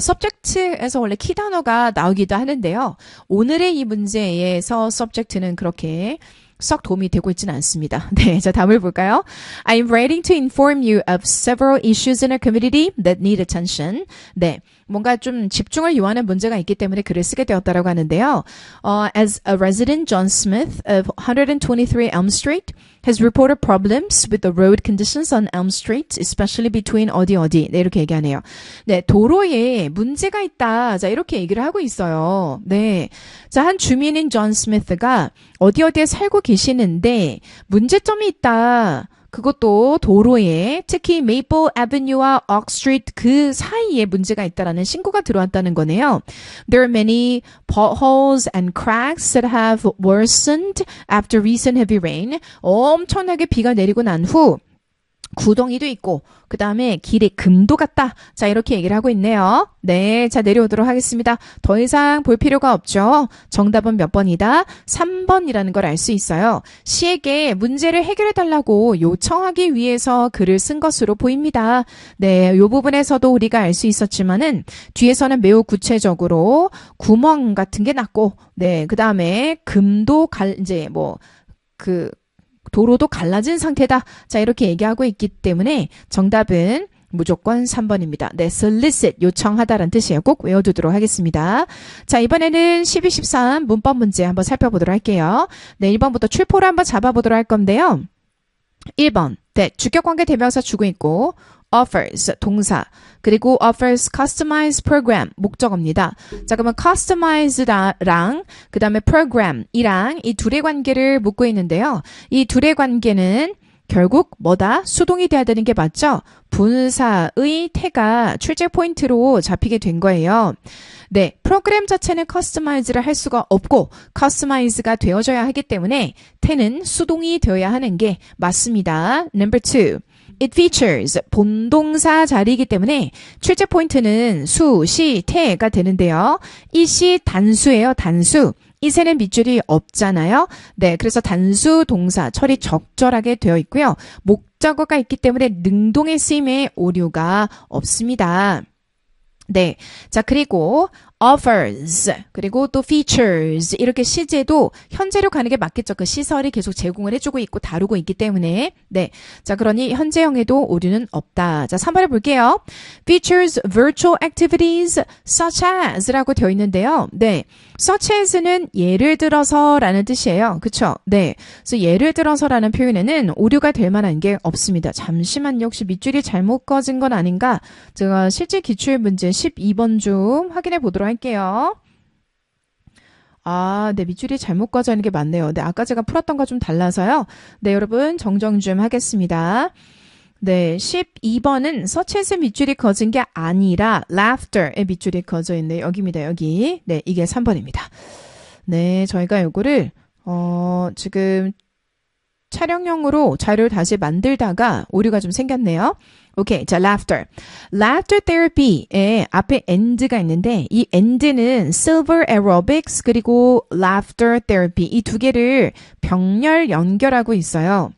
subject에서 원래 키 단어가 나오기도 하는데요. 오늘의 이 문제에서 subject는 그렇게 썩 도움이 되고 있지는 않습니다. 네, 자, 다음을 볼까요? I'm writing to inform you of several issues in our community that need attention. 네, 뭔가 좀 집중을 요하는 문제가 있기 때문에 글을 쓰게 되었다라고 하는데요. As a resident, John Smith of 123 Elm Street has reported problems with the road conditions on Elm Street, especially between 어디. 네, 이렇게 얘기하네요. 네, 도로에 문제가 있다. 자, 이렇게 얘기를 하고 있어요. 네. 자, 한 주민인 존 스미스가 어디에 살고 계시는데 문제점이 있다. 그것도 도로에 특히 메이플 애버뉴와 옥 스트리트 그 사이에 문제가 있다라는 신고가 들어왔다는 거네요. There are many potholes and cracks that have worsened after recent heavy rain. 엄청나게 비가 내리고 난 후 구덩이도 있고 그 다음에 길에 금도 같다. 자, 이렇게 얘기를 하고 있네요. 네, 자, 내려오도록 하겠습니다. 더 이상 볼 필요가 없죠. 정답은 몇 번이다? 3번이라는 걸 알 수 있어요. 시에게 문제를 해결해달라고 요청하기 위해서 글을 쓴 것으로 보입니다. 네, 이 부분에서도 우리가 알 수 있었지만은 뒤에서는 매우 구체적으로 구멍 같은 게 났고, 네, 그 다음에 금도 도로도 갈라진 상태다. 자, 이렇게 얘기하고 있기 때문에 정답은 무조건 3번입니다. 네, solicit, 요청하다라는 뜻이에요. 꼭 외워두도록 하겠습니다. 자, 이번에는 12, 13 문법 문제 한번 살펴보도록 할게요. 네, 1번부터 출포를 한번 잡아보도록 할 건데요. 1번, 네, 주격관계 대명사 주고 있고 offers, 동사, 그리고 offers customized program, 목적어입니다. 자, 그러면 customized랑 그 다음에 program이랑 이 둘의 관계를 묻고 있는데요. 이 둘의 관계는 결국 뭐다? 수동이 돼야 되는 게 맞죠? 분사의 태가 출제 포인트로 잡히게 된 거예요. 네, 프로그램 자체는 커스터마이즈를 할 수가 없고 커스터마이즈가 되어져야 하기 때문에 태는 수동이 되어야 하는 게 맞습니다. Number 2. It features 본동사 자리이기 때문에 출제 포인트는 수, 시, 태가 되는데요. 이 시 단수예요, 단수. 이 새는 밑줄이 없잖아요. 네, 그래서 단수 동사 처리 적절하게 되어 있고요. 목적어가 있기 때문에 능동의 쓰임에 오류가 없습니다. 네. 자, 그리고 offers, 그리고 또 features, 이렇게 시제도 현재로 가는 게 맞겠죠. 그 시설이 계속 제공을 해주고 있고 다루고 있기 때문에. 네. 자, 그러니 현재형에도 오류는 없다. 자, 3번을 볼게요. features virtual activities such as 라고 되어 있는데요. 네. such as는 예를 들어서 라는 뜻이에요. 그쵸? 네. 그래서 예를 들어서 라는 표현에는 오류가 될 만한 게 없습니다. 잠시만요. 혹시 밑줄이 잘못 꺼진 건 아닌가? 제가 실제 기출 문제 12번 좀 확인해 보도록 할게요. 아, 네, 밑줄이 잘못 꺼져 있는 게 맞네요. 네, 아까 제가 풀었던 거 좀 달라서요. 네, 여러분 정정 좀 하겠습니다. 네, 12번은 such as 밑줄이 꺼진 게 아니라 laughter의 밑줄이 꺼져 있네. 여기입니다, 여기. 네, 이게 3번입니다. 네, 저희가 요거를 지금 촬영용으로 자료를 다시 만들다가 오류가 좀 생겼네요. 오케이. 자, laughter. laughter therapy에 앞에 and가 있는데 이 and는 silver aerobics 그리고 laughter therapy 이 두 개를 병렬 연결하고 있어요.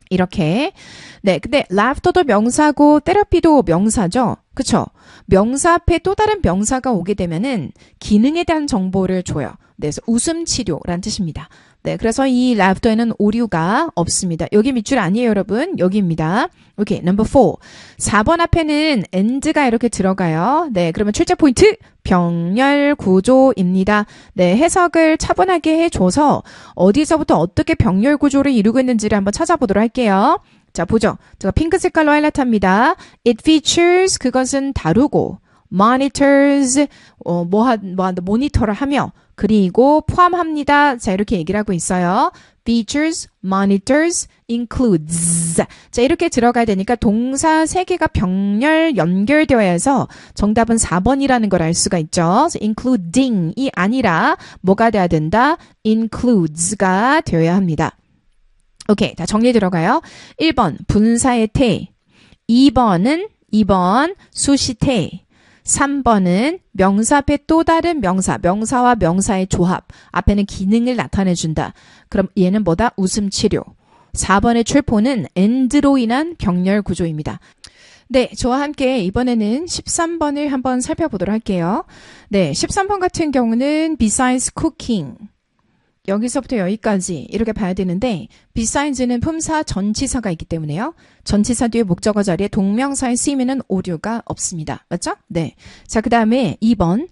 이렇게. 네, 근데 laughter도 명사고 therapy도 명사죠. 그쵸? 명사 앞에 또 다른 명사가 오게 되면은 기능에 대한 정보를 줘요. 네, 그래서 웃음 치료라는 뜻입니다. 네, 그래서 이 laughter에는 오류가 없습니다. 여기 밑줄 아니에요, 여러분. 여기입니다. 오케이, number 4. 4번 앞에는 and가 이렇게 들어가요. 네, 그러면 출제 포인트 병렬 구조입니다. 네, 해석을 차분하게 해줘서 어디서부터 어떻게 병렬 구조를 이루고 있는지를 한번 찾아보도록 할게요. 자, 보죠. 제가 핑크 색깔로 하이라이트합니다. It features, 그것은 다루고, monitors, 모니터를 하며, 그리고 포함합니다. 자, 이렇게 얘기를 하고 있어요. features, monitors, includes. 자, 이렇게 들어가야 되니까 동사 3개가 병렬 연결되어야 해서 정답은 4번이라는 걸 알 수가 있죠. including이 아니라 뭐가 돼야 된다? includes가 되어야 합니다. 오케이. 자, 정리 들어가요. 1번, 분사의 태. 2번, 수시태. 3번은 명사 앞에 또 다른 명사, 명사와 명사의 조합. 앞에는 기능을 나타내준다. 그럼 얘는 뭐다? 웃음치료. 4번의 출포는 and로 인한 병렬 구조입니다. 네, 저와 함께 이번에는 13번을 한번 살펴보도록 할게요. 네, 13번 같은 경우는 besides cooking. 여기서부터 여기까지 이렇게 봐야 되는데 besides,는 품사 전치사가 있기 때문에요. 전치사 뒤에 목적어 자리에 동명사의 쓰임에는 오류가 없습니다. 맞죠? 네. 자, 그 다음에 2번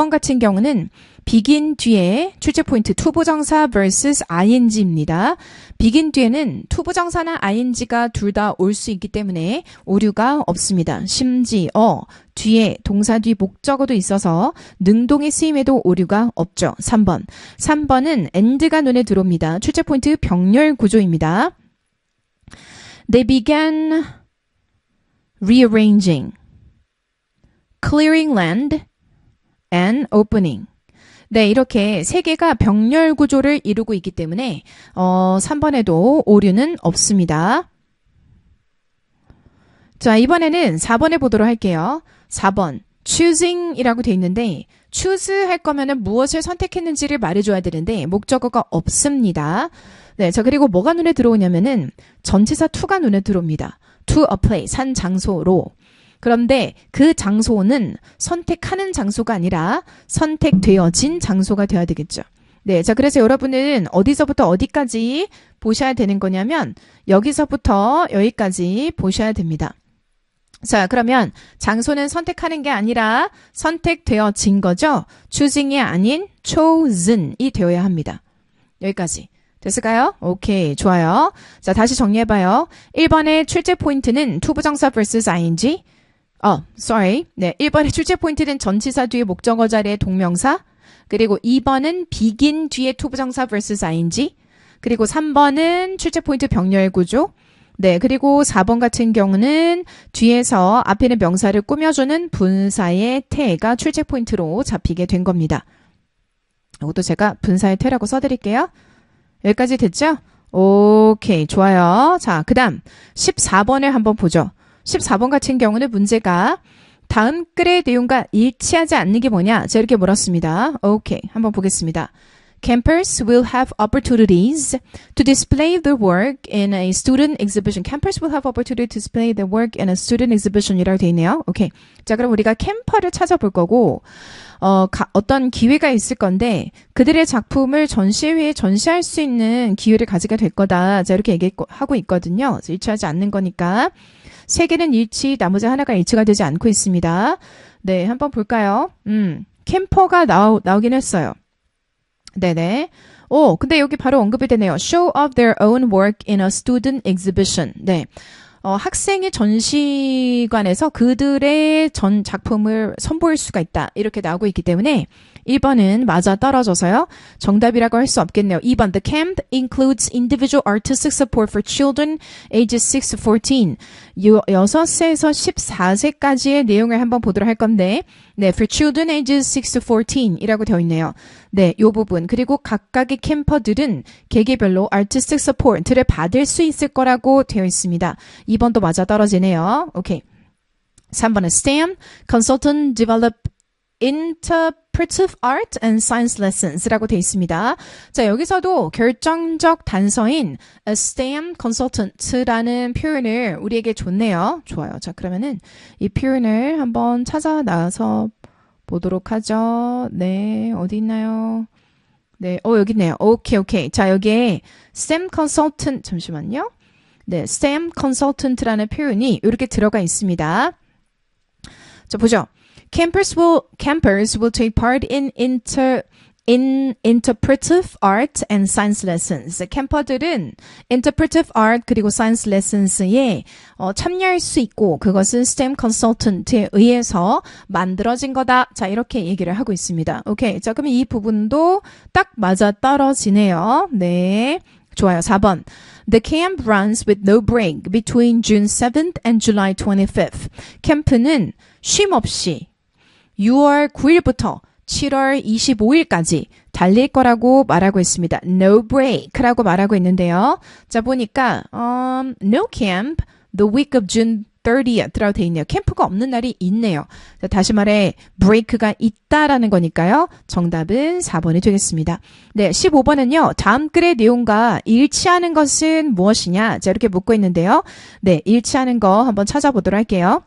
같은 경우는 begin 뒤에 출제 포인트 투부정사 vs ing입니다. begin 뒤에는 투부정사나 ing가 둘 다 올 수 있기 때문에 오류가 없습니다. 심지어 뒤에 동사 뒤 목적어도 있어서 능동의 쓰임에도 오류가 없죠. 3번은 and가 눈에 들어옵니다. 출제 포인트 병렬 구조입니다. They began rearranging, clearing land, and opening. 네, 이렇게 3개가 병렬 구조를 이루고 있기 때문에 3번에도 오류는 없습니다. 자, 이번에는 4번에 보도록 할게요. 4번. choosing이라고 돼 있는데 choose 할 거면은 무엇을 선택했는지를 말해줘야 되는데 목적어가 없습니다. 네, 자 그리고 뭐가 눈에 들어오냐면은 전치사 to가 눈에 들어옵니다. to a place, 한 장소로. 그런데 그 장소는 선택하는 장소가 아니라 선택되어진 장소가 되어야 되겠죠. 네, 자 그래서 여러분은 어디서부터 어디까지 보셔야 되는 거냐면 여기서부터 여기까지 보셔야 됩니다. 자, 그러면 장소는 선택하는 게 아니라 선택되어진 거죠. choosing이 아닌 chosen이 되어야 합니다. 여기까지. 됐을까요? 오케이, 좋아요. 자, 다시 정리해봐요. 1번의 출제 포인트는 투부정사 vs ing. 네, 1번의 출제 포인트는 전치사 뒤에 목적어 자리에 동명사. 그리고 2번은 begin 뒤에 투부정사 vs ing. 그리고 3번은 출제 포인트 병렬 구조. 네, 그리고 4번 같은 경우는 뒤에서 앞에는 명사를 꾸며주는 분사의 태가 출제 포인트로 잡히게 된 겁니다. 이것도 제가 분사의 태라고 써드릴게요. 여기까지 됐죠? 오케이, 좋아요. 자, 그 다음 14번을 한번 보죠. 14번 같은 경우는 문제가 다음 글의 내용과 일치하지 않는 게 뭐냐? 자, 이렇게 물었습니다. 오케이, 한번 보겠습니다. Campers will have opportunities to display their work in a student exhibition. Campers will have opportunity to display their work in a student exhibition 이라고 되어 있네요. 오케이. 자, 그럼 우리가 캠퍼를 찾아볼 거고, 어떤 기회가 있을 건데, 그들의 작품을 전시회에 전시할 수 있는 기회를 가지게 될 거다. 자, 이렇게 얘기하고 있거든요. 그래서 일치하지 않는 거니까. 세 개는 일치, 나머지 하나가 일치가 되지 않고 있습니다. 네, 한번 볼까요? 캠퍼가 나오긴 했어요. 네네. 근데 여기 바로 언급이 되네요. Show off their own work in a student exhibition. 네. 학생의 전시관에서 그들의 전 작품을 선보일 수가 있다. 이렇게 나오고 있기 때문에 1번은 맞아 떨어져서요. 정답이라고 할 수 없겠네요. 2번. The camp includes individual artistic support for children ages 6 to 14. 6세에서 14세까지의 내용을 한번 보도록 할 건데 네, for children ages 6 to 14 이라고 되어 있네요. 네, 요 부분. 그리고 각각의 캠퍼들은 개개별로 artistic support를 받을 수 있을 거라고 되어 있습니다. 2번도 맞아 떨어지네요. 오케이. 3번은 STEM consultant develop interpretive art and science lessons라고 되어 있습니다. 자, 여기서도 결정적 단서인 a STEM consultant라는 표현을 우리에게 줬네요. 좋아요. 자, 그러면은 이 표현을 한번 찾아 나와서 보도록 하죠. 네, 어디 있나요? 네, 여기 있네요. 오케이. 자, 여기에 STEM consultant, 잠시만요. 네, STEM consultant라는 표현이 이렇게 들어가 있습니다. 자, 보죠. Campers will take part in interpretive art and science lessons. 캠퍼들은 interpretive art 그리고 science lessons에 참여할 수 있고 그것은 STEM consultant에 의해서 만들어진 거다. 자, 이렇게 얘기를 하고 있습니다. 오케이. 자, 그럼 이 부분도 딱 맞아 떨어지네요. 네. 좋아요. 4번. The camp runs with no break between June 7th and July 25th. 캠프는 쉼 없이 6월 9일부터 7월 25일까지 달릴 거라고 말하고 있습니다. No break라고 말하고 있는데요. 자, 보니까 no camp the week of June 30th라고 돼 있네요. 캠프가 없는 날이 있네요. 자, 다시 말해 break가 있다라는 거니까요. 정답은 4번이 되겠습니다. 네, 15번은요. 다음 글의 내용과 일치하는 것은 무엇이냐? 자, 이렇게 묻고 있는데요. 네, 일치하는 거 한번 찾아보도록 할게요.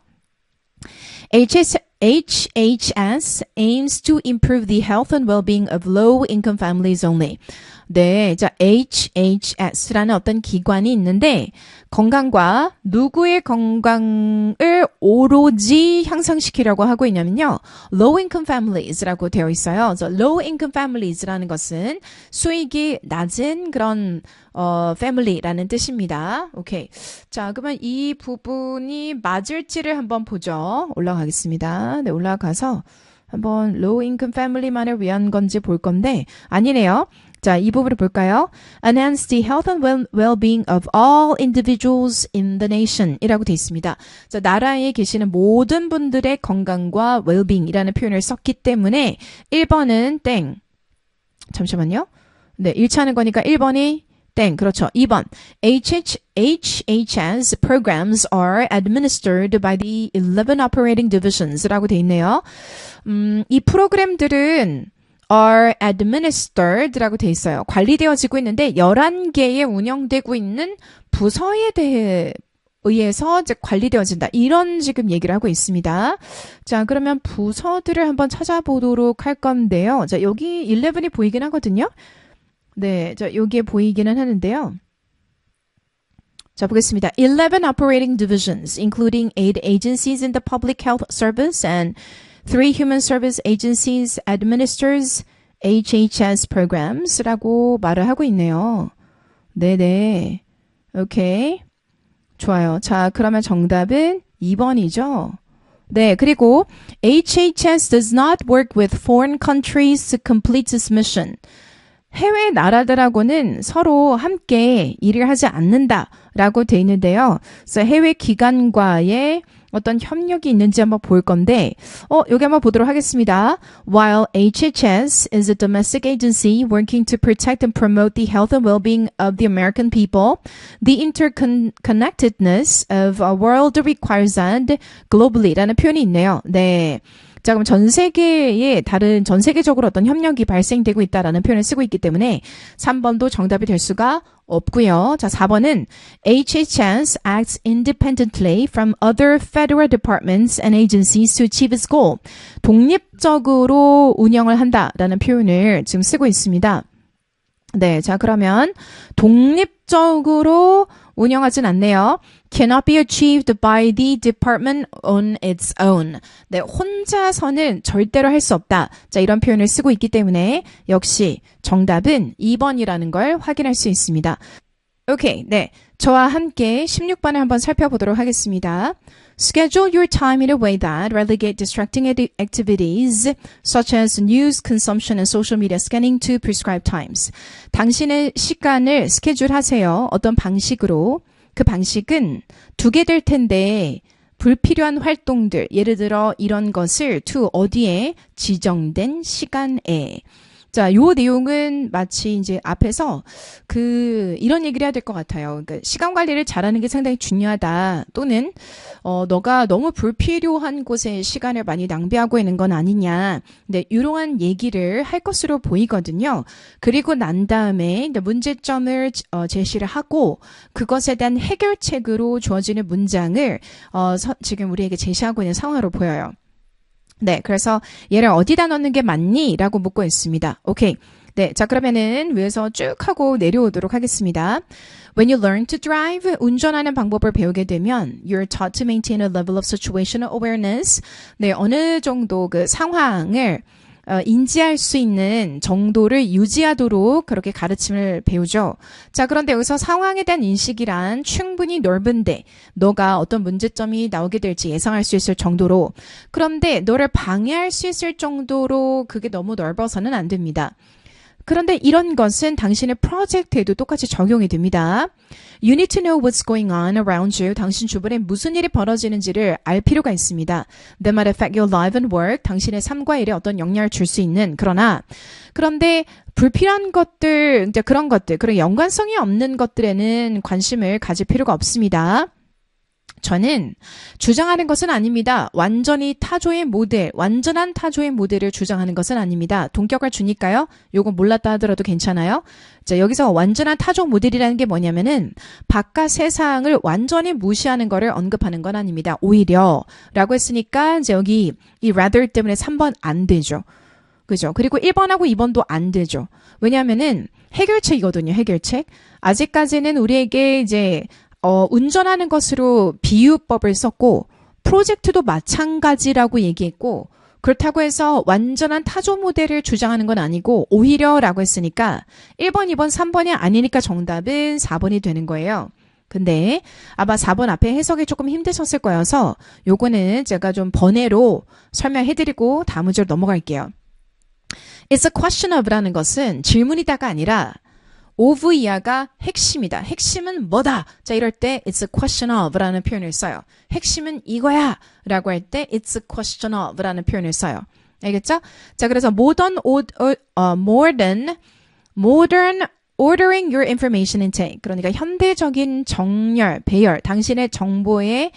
HHS aims to improve the health and well-being of low-income families only. 네, 자, HHS라는 어떤 기관이 있는데 건강과 누구의 건강을 오로지 향상시키려고 하고 있냐면요. low-income families라고 되어 있어요. 그래서 low-income families라는 것은 수익이 낮은 그런 family라는 뜻입니다. 오케이. 자, 그러면 이 부분이 맞을지를 한번 보죠. 올라가겠습니다. 네, 올라가서 한번 low income family만을 위한 건지 볼 건데 아니네요. 자, 이 부분을 볼까요? Enhance the health and well-being of all individuals in the nation 이라고 되어 있습니다. 자, 나라에 계시는 모든 분들의 건강과 well-being 이라는 표현을 썼기 때문에 1번은 땡. 잠시만요. 네, 일치하는 거니까 1번이 땡, 그렇죠. 2번. HHS programs are administered by the 11 operating divisions라고 돼 있네요. 이 프로그램들은 are administered라고 돼 있어요. 관리되어지고 있는데 11개의 운영되고 있는 부서에 대해 의해서 이제 관리되어진다. 이런 지금 얘기를 하고 있습니다. 자, 그러면 부서들을 한번 찾아보도록 할 건데요. 자, 여기 11이 보이긴 하거든요. 네, 자, 여기에 보이기는 하는데요. 자, 보겠습니다. 11 operating divisions, including 8 agencies in the public health service and 3 human service agencies administers HHS programs라고 말을 하고 있네요. 네네. 오케이. 좋아요. 자, 그러면 정답은 2번이죠. 네, 그리고 HHS does not work with foreign countries to complete its mission. 해외 나라들하고는 서로 함께 일을 하지 않는다라고 돼 있는데요. 그래서 해외 기관과의 어떤 협력이 있는지 한번 볼 건데, 여기 한번 보도록 하겠습니다. While HHS is a domestic agency working to protect and promote the health and well-being of the American people, the interconnectedness of our world requires that globally 라는 표현이 있네요. 네. 자, 그럼 전 세계적으로 어떤 협력이 발생되고 있다라는 표현을 쓰고 있기 때문에 3번도 정답이 될 수가 없고요. 자, 4번은 HHS acts independently from other federal departments and agencies to achieve its goal. 독립적으로 운영을 한다라는 표현을 지금 쓰고 있습니다. 네, 자, 그러면 독립적으로 운영하진 않네요. Cannot be achieved by the department on its own. 네, 혼자서는 절대로 할 수 없다. 자, 이런 표현을 쓰고 있기 때문에 역시 정답은 2번이라는 걸 확인할 수 있습니다. 오케이, 네, 저와 함께 16번을 한번 살펴보도록 하겠습니다. Schedule your time in a way that relegate distracting activities such as news consumption and social media scanning to prescribed times. 당신의 시간을 스케줄하세요. 어떤 방식으로. 그 방식은 두 개 될 텐데 불필요한 활동들, 예를 들어 이런 것을 to 어디에 지정된 시간에. 자, 요 내용은 마치 이제 앞에서 이런 얘기를 해야 될 것 같아요. 그러니까 시간 관리를 잘하는 게 상당히 중요하다. 또는, 너가 너무 불필요한 곳에 시간을 많이 낭비하고 있는 건 아니냐. 네, 이러한 얘기를 할 것으로 보이거든요. 그리고 난 다음에 문제점을 제시를 하고 그것에 대한 해결책으로 주어지는 문장을 지금 우리에게 제시하고 있는 상황으로 보여요. 네, 그래서 얘를 어디다 넣는 게 맞니? 라고 묻고 있습니다. 오케이. 네, 자, 그러면은 위에서 쭉 하고 내려오도록 하겠습니다. When you learn to drive, 운전하는 방법을 배우게 되면 you're taught to maintain a level of situational awareness. 네, 어느 정도 그 상황을 인지할 수 있는 정도를 유지하도록 그렇게 가르침을 배우죠. 자, 그런데 여기서 상황에 대한 인식이란 충분히 넓은데 너가 어떤 문제점이 나오게 될지 예상할 수 있을 정도로, 그런데 너를 방해할 수 있을 정도로 그게 너무 넓어서는 안 됩니다. 그런데 이런 것은 당신의 프로젝트에도 똑같이 적용이 됩니다. You need to know what's going on around you. 당신 주변에 무슨 일이 벌어지는지를 알 필요가 있습니다. That might affect your life and work. 당신의 삶과 일에 어떤 영향을 줄 수 있는. 그런데 불필요한 것들, 이제 그런 연관성이 없는 것들에는 관심을 가질 필요가 없습니다. 저는 주장하는 것은 아닙니다. 완전한 타조의 모델을 주장하는 것은 아닙니다. 동격을 주니까요. 요거 몰랐다 하더라도 괜찮아요. 자, 여기서 완전한 타조 모델이라는 게 뭐냐면은 바깥 세상을 완전히 무시하는 거를 언급하는 건 아닙니다. 오히려 라고 했으니까 이제 여기 이 rather 때문에 3번 안 되죠. 그죠? 그리고 1번하고 2번도 안 되죠. 왜냐하면은 해결책이거든요. 해결책. 아직까지는 우리에게 이제 운전하는 것으로 비유법을 썼고 프로젝트도 마찬가지라고 얘기했고, 그렇다고 해서 완전한 타조 모델을 주장하는 건 아니고 오히려 라고 했으니까 1번, 2번, 3번이 아니니까 정답은 4번이 되는 거예요. 근데 아마 4번 앞에 해석이 조금 힘드셨을 거여서 요거는 제가 좀 번외로 설명해드리고 다음 문제로 넘어갈게요. It's a question of라는 것은 질문이다가 아니라 of 이하가 핵심이다. 핵심은 뭐다? 자, 이럴 때 it's a question of라는 표현을 써요. 핵심은 이거야 라고 할 때 it's a question of라는 표현을 써요. 알겠죠? 자, 그래서 modern ordering your information intake. 그러니까 현대적인 정렬, 배열, 당신의 정보의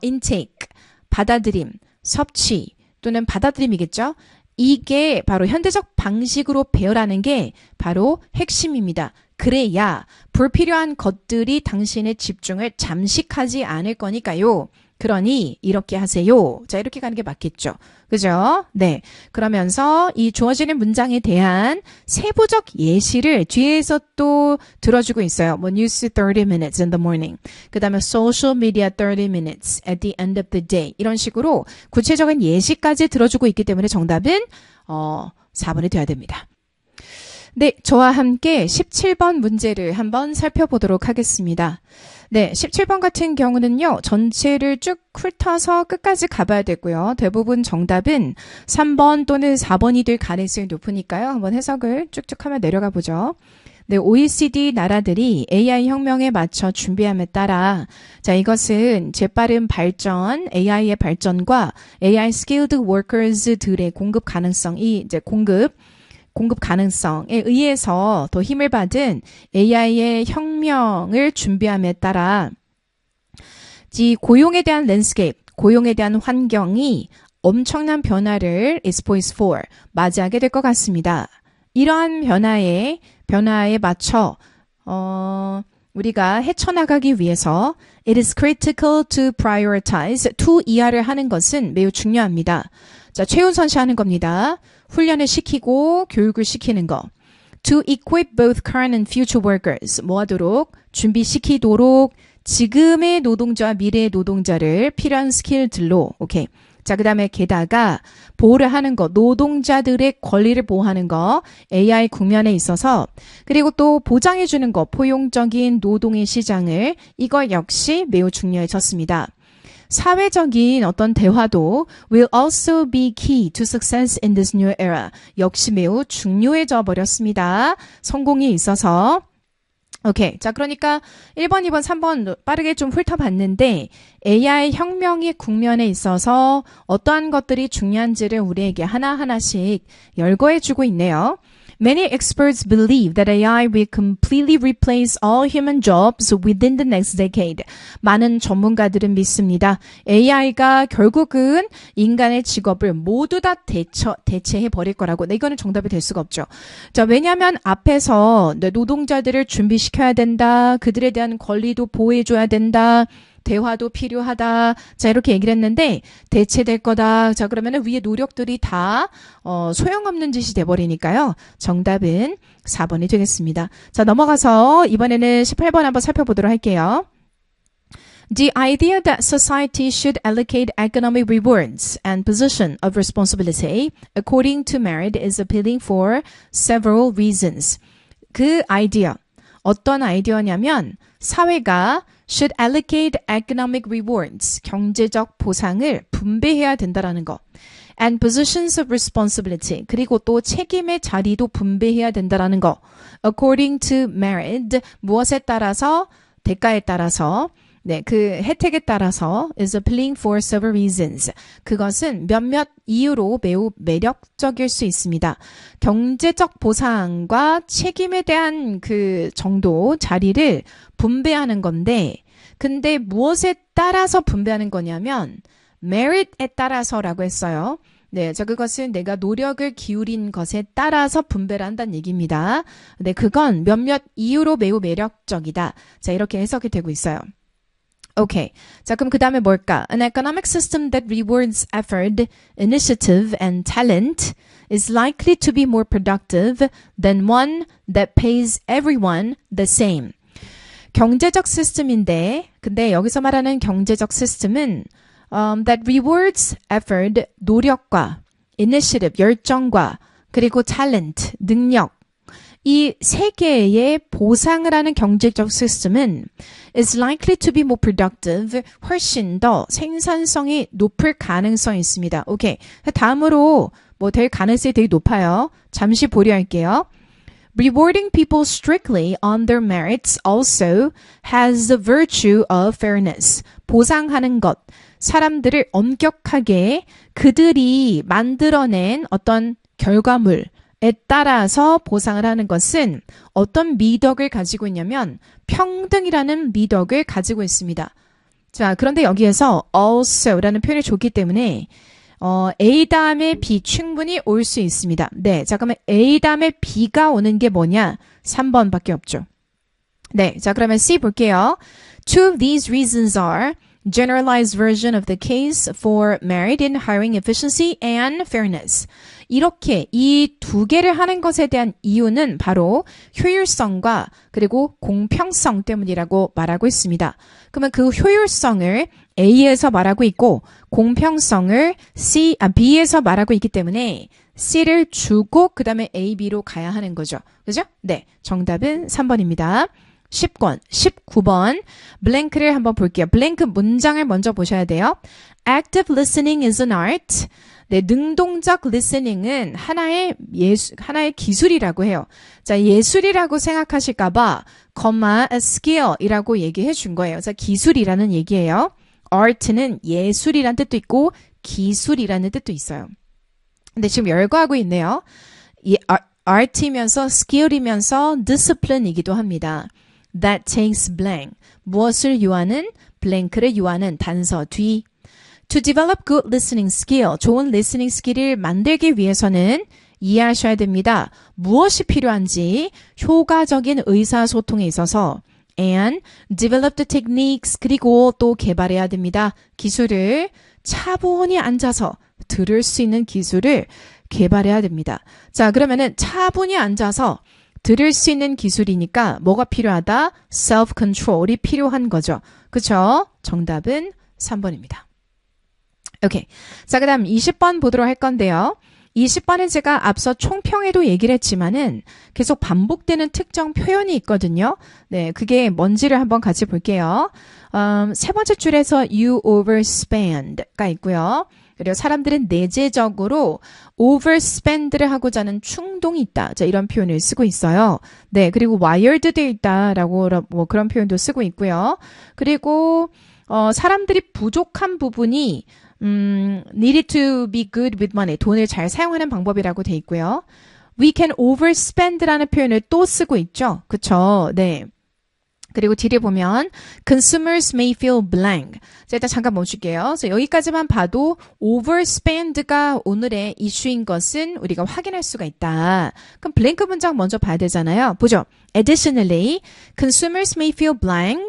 intake, 받아들임, 섭취 또는 받아들임이겠죠. 이게 바로 현대적 방식으로 배열하는 게 바로 핵심입니다. 그래야 불필요한 것들이 당신의 집중을 잠식하지 않을 거니까요. 그러니 이렇게 하세요. 자, 이렇게 가는 게 맞겠죠. 그죠? 네. 그러면서 이 주어지는 문장에 대한 세부적 예시를 뒤에서 또 들어주고 있어요. 뭐 뉴스 30 minutes in the morning. 그 다음에 social media 30 minutes at the end of the day. 이런 식으로 구체적인 예시까지 들어주고 있기 때문에 정답은 4번이 되어야 됩니다. 네, 저와 함께 17번 문제를 한번 살펴보도록 하겠습니다. 네, 17번 같은 경우는요, 전체를 쭉 훑어서 끝까지 가봐야 되고요. 대부분 정답은 3번 또는 4번이 될 가능성이 높으니까요. 한번 해석을 쭉쭉 하면 내려가 보죠. 네, OECD 나라들이 AI 혁명에 맞춰 준비함에 따라, 자, 이것은 재빠른 발전, AI의 발전과 AI skilled workers들의 공급 가능성이 이제 공급 가능성에 의해서 더 힘을 받은 AI의 혁명을 준비함에 따라 이 고용에 대한 랜드스케이프, 고용에 대한 환경이 엄청난 변화를 is poised for 맞이하게 될 것 같습니다. 이러한 변화에 맞춰 우리가 헤쳐나가기 위해서 it is critical to prioritize, to 이하를 하는 것은 매우 중요합니다. 자, 최우선시하는 겁니다. 훈련을 시키고 교육을 시키는 거. To equip both current and future workers. 뭐 하도록? 준비시키도록 지금의 노동자와 미래의 노동자를 필요한 스킬들로. 오케이. 자, 그 다음에 게다가 보호를 하는 거, 노동자들의 권리를 보호하는 거, AI 국면에 있어서, 그리고 또 보장해 주는 거, 포용적인 노동의 시장을, 이거 역시 매우 중요해졌습니다. 사회적인 어떤 대화도 will also be key to success in this new era. 역시 매우 중요해져 버렸습니다. 성공이 있어서. 오케이. 자, 그러니까 1번, 2번, 3번 빠르게 좀 훑어봤는데 AI 혁명의 국면에 있어서 어떠한 것들이 중요한지를 우리에게 하나하나씩 열거해주고 있네요. Many experts believe that AI will completely replace all human jobs within the next decade. 많은 전문가들은 믿습니다. AI가 결국은 인간의 직업을 모두 다 대체해 버릴 거라고. 네, 이거는 정답이 될 수가 없죠. 자, 왜냐하면 앞에서 노동자들을 준비시켜야 된다. 그들에 대한 권리도 보호해줘야 된다. 대화도 필요하다. 자, 이렇게 얘기를 했는데 대체될 거다. 자, 그러면은 위에 노력들이 다 소용없는 짓이 돼버리니까요. 정답은 4번이 되겠습니다. 자, 넘어가서 이번에는 18번 한번 살펴보도록 할게요. The idea that society should allocate economic rewards and position of responsibility according to merit is appealing for several reasons. 그 아이디어, 어떤 아이디어냐면 사회가 should allocate economic rewards, 경제적 보상을 분배해야 된다라는 거. And positions of responsibility, 그리고 또 책임의 자리도 분배해야 된다라는 거. According to merit, 무엇에 따라서, 대가에 따라서, 네, 그 혜택에 따라서 is appealing for several reasons. 그것은 몇몇 이유로 매우 매력적일 수 있습니다. 경제적 보상과 책임에 대한 그 정도, 자리를 분배하는 건데, 근데 무엇에 따라서 분배하는 거냐면 merit에 따라서라고 했어요. 네, 자, 그것은 내가 노력을 기울인 것에 따라서 분배를 한다는 얘기입니다. 네, 그건 몇몇 이유로 매우 매력적이다. 자, 이렇게 해석이 되고 있어요. 오케이. 자, 그럼 그 다음에 뭘까? An economic system that rewards effort, initiative, and talent is likely to be more productive than one that pays everyone the same. 경제적 시스템인데, 근데 여기서 말하는 경제적 시스템은 that rewards effort, 노력과 initiative, 열정과 그리고 talent, 능력, 이 세 개의 보상을 하는 경제적 시스템은 is likely to be more productive, 훨씬 더 생산성이 높을 가능성이 있습니다. 오케이. 다음으로 뭐 될 가능성이 되게 높아요. 잠시 보려 할게요. Rewarding people strictly on their merits also has the virtue of fairness. 보상하는 것. 사람들을 엄격하게 그들이 만들어낸 어떤 결과물, 에 따라서 보상을 하는 것은 어떤 미덕을 가지고 있냐면 평등이라는 미덕을 가지고 있습니다. 자, 그런데 여기에서 also라는 표현을 줬기 때문에 A 다음에 B 충분히 올 수 있습니다. 네, 자 그러면 A 다음에 B가 오는 게 뭐냐? 3번밖에 없죠. 네, 자 그러면 C 볼게요. Two of these reasons are generalized version of the case for merit in hiring efficiency and fairness. 이렇게 이 두 개를 하는 것에 대한 이유는 바로 효율성과 그리고 공평성 때문이라고 말하고 있습니다. 그러면 그 효율성을 A에서 말하고 있고 공평성을 B에서 말하고 있기 때문에 C를 주고 그 다음에 A, B로 가야 하는 거죠. 그죠? 네, 정답은 3번입니다. 10권, 19번 블랭크를 한번 볼게요. 블랭크 문장을 먼저 보셔야 돼요. Active listening is an art. 네, 능동적 listening은 하나의 기술이라고 해요. 자, 예술이라고 생각하실까봐, skill이라고 얘기해 준 거예요. 자, 기술이라는 얘기예요. art는 예술이란 뜻도 있고, 기술이라는 뜻도 있어요. 근데 지금 열거하고 있네요. 이 art이면서 skill이면서 discipline이기도 합니다. That takes blank. 무엇을 유하는? blank를 유하는 단서 뒤. To develop good listening skill, 좋은 listening skill을 만들기 위해서는 이해하셔야 됩니다. 무엇이 필요한지 효과적인 의사소통에 있어서 and develop the techniques, 그리고 또 개발해야 됩니다. 기술을 차분히 앉아서 들을 수 있는 기술을 개발해야 됩니다. 자, 그러면은 차분히 앉아서 들을 수 있는 기술이니까 뭐가 필요하다? self-control이 필요한 거죠. 그쵸? 정답은 3번입니다. 오케이. 자, 그 다음 20번 보도록 할 건데요. 20번은 제가 앞서 총평에도 얘기를 했지만은 계속 반복되는 특정 표현이 있거든요. 네, 그게 뭔지를 한번 같이 볼게요. 세 번째 줄에서 you overspend가 있고요. 그리고 사람들은 내재적으로 overspend를 하고자 하는 충동이 있다. 자, 이런 표현을 쓰고 있어요. 네, 그리고 wired 되어 있다라고 뭐 그런 표현도 쓰고 있고요. 그리고 사람들이 부족한 부분이 needed to be good with money. 돈을 잘 사용하는 방법이라고 돼 있고요. We can overspend라는 표현을 또 쓰고 있죠. 그쵸? 네. 그리고 뒤를 보면 consumers may feel blank. 자, 일단 잠깐 멈출게요. 그래서 여기까지만 봐도 overspend가 오늘의 이슈인 것은 우리가 확인할 수가 있다. 그럼 blank 문장 먼저 봐야 되잖아요. 보죠. Additionally, consumers may feel blank.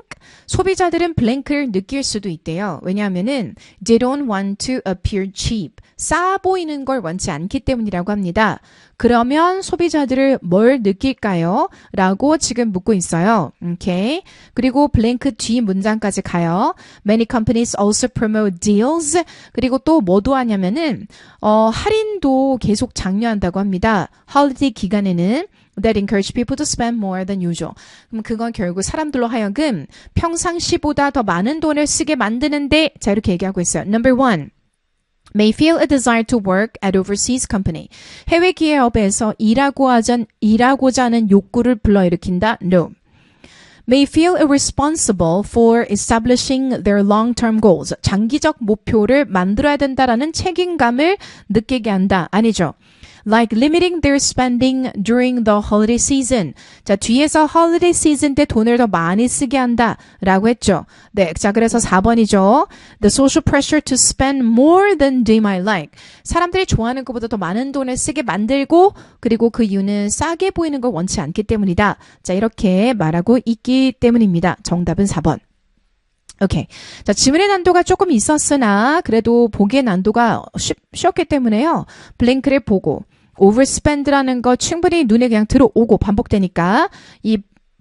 소비자들은 blank를 느낄 수도 있대요. 왜냐하면은 they don't want to appear cheap. 싸 보이는 걸 원치 않기 때문이라고 합니다. 그러면 소비자들을 뭘 느낄까요? 라고 지금 묻고 있어요. 오케이. 그리고 블랭크 뒤 문장까지 가요. Many companies also promote deals. 그리고 또 뭐도 하냐면은 할인도 계속 장려한다고 합니다. holiday 기간에는 that encourage people to spend more than usual. 그럼 그건 결국 사람들로 하여금 평상시보다 더 많은 돈을 쓰게 만드는데, 자, 이렇게 얘기하고 있어요. Number one. may feel a desire to work at overseas company. 해외 기업에서 일하고자 하는 욕구를 불러일으킨다. No. may feel irresponsible for establishing their long-term goals. 장기적 목표를 만들어야 된다라는 책임감을 느끼게 한다. 아니죠. like limiting their spending during the holiday season. 자, 뒤에서 holiday season 때 돈을 더 많이 쓰게 한다 라고 했죠. 네, 자, 그래서 4번이죠. The social pressure to spend more than they might like. 사람들이 좋아하는 것보다 더 많은 돈을 쓰게 만들고, 그리고 그 이유는 싸게 보이는 걸 원치 않기 때문이다. 자, 이렇게 말하고 있기 때문입니다. 정답은 4번. 오케이. 자, 지문의 난도가 조금 있었으나 그래도 보기의 난도가 쉬웠기 때문에요. 블랭크를 보고 overspend라는 거 충분히 눈에 그냥 들어오고 반복되니까 이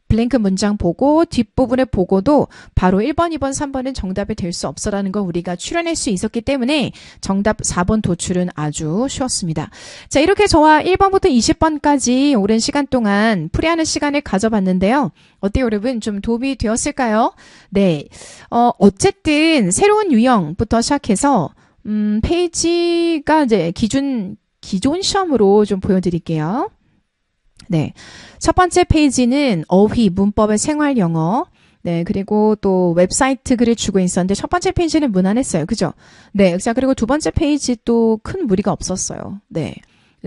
블랭크 문장 보고 뒷부분을 보고도 바로 1번, 2번, 3번은 정답이 될 수 없어라는 걸 우리가 추려낼 수 있었기 때문에 정답 4번 도출은 아주 쉬웠습니다. 자, 이렇게 저와 1번부터 20번까지 오랜 시간 동안 풀이하는 시간을 가져봤는데요. 어때요, 여러분? 좀 도움이 되었을까요? 네. 어쨌든 새로운 유형부터 시작해서 페이지가 이제 기존 시험으로 좀 보여드릴게요. 네. 첫 번째 페이지는 어휘, 문법의 생활 영어. 네. 그리고 또 웹사이트 글을 주고 있었는데 첫 번째 페이지는 무난했어요. 그죠? 네. 자, 그리고 두 번째 페이지 또 큰 무리가 없었어요. 네.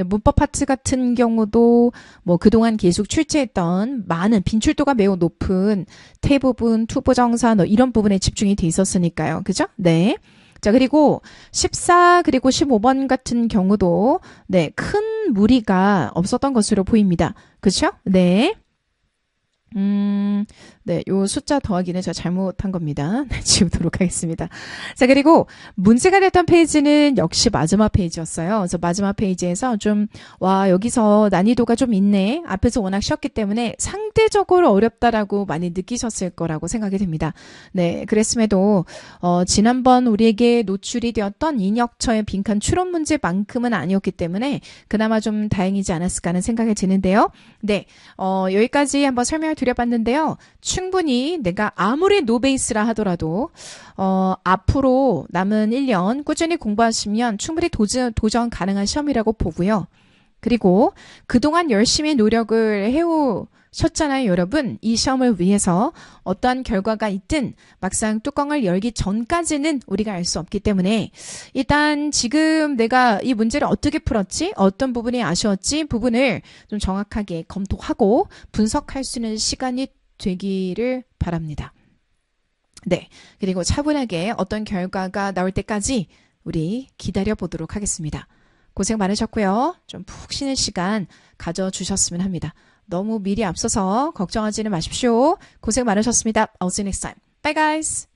문법 파트 같은 경우도 뭐 그동안 계속 출제했던 많은 빈출도가 매우 높은 대부분 투부정사 이런 부분에 집중이 돼 있었으니까요. 그죠? 네. 자, 그리고 14 그리고 15번 같은 경우도 네, 큰 무리가 없었던 것으로 보입니다. 그렇죠? 네. 네, 요 숫자 더하기는 제가 잘못한 겁니다. 네, 지우도록 하겠습니다. 자, 그리고 문제가 됐던 페이지는 역시 마지막 페이지였어요. 그래서 마지막 페이지에서 여기서 난이도가 좀 있네. 앞에서 워낙 쉬웠기 때문에 상대적으로 어렵다라고 많이 느끼셨을 거라고 생각이 됩니다. 네, 그랬음에도, 지난번 우리에게 노출이 되었던 인역처의 빈칸 추론 문제만큼은 아니었기 때문에 그나마 좀 다행이지 않았을까 하는 생각이 드는데요. 네, 여기까지 한번 설명을 드려봤는데요. 충분히 내가 아무리 노베이스라 하더라도 앞으로 남은 1년 꾸준히 공부하시면 충분히 도전 가능한 시험이라고 보고요. 그리고 그동안 열심히 노력을 해오셨잖아요, 여러분. 이 시험을 위해서 어떠한 결과가 있든 막상 뚜껑을 열기 전까지는 우리가 알 수 없기 때문에 일단 지금 내가 이 문제를 어떻게 풀었지? 어떤 부분이 아쉬웠지? 부분을 좀 정확하게 검토하고 분석할 수 있는 시간이 되기를 바랍니다. 네. 그리고 차분하게 어떤 결과가 나올 때까지 우리 기다려 보도록 하겠습니다. 고생 많으셨고요. 좀 푹 쉬는 시간 가져주셨으면 합니다. 너무 미리 앞서서 걱정하지는 마십시오. 고생 많으셨습니다. I'll see you next time. Bye guys.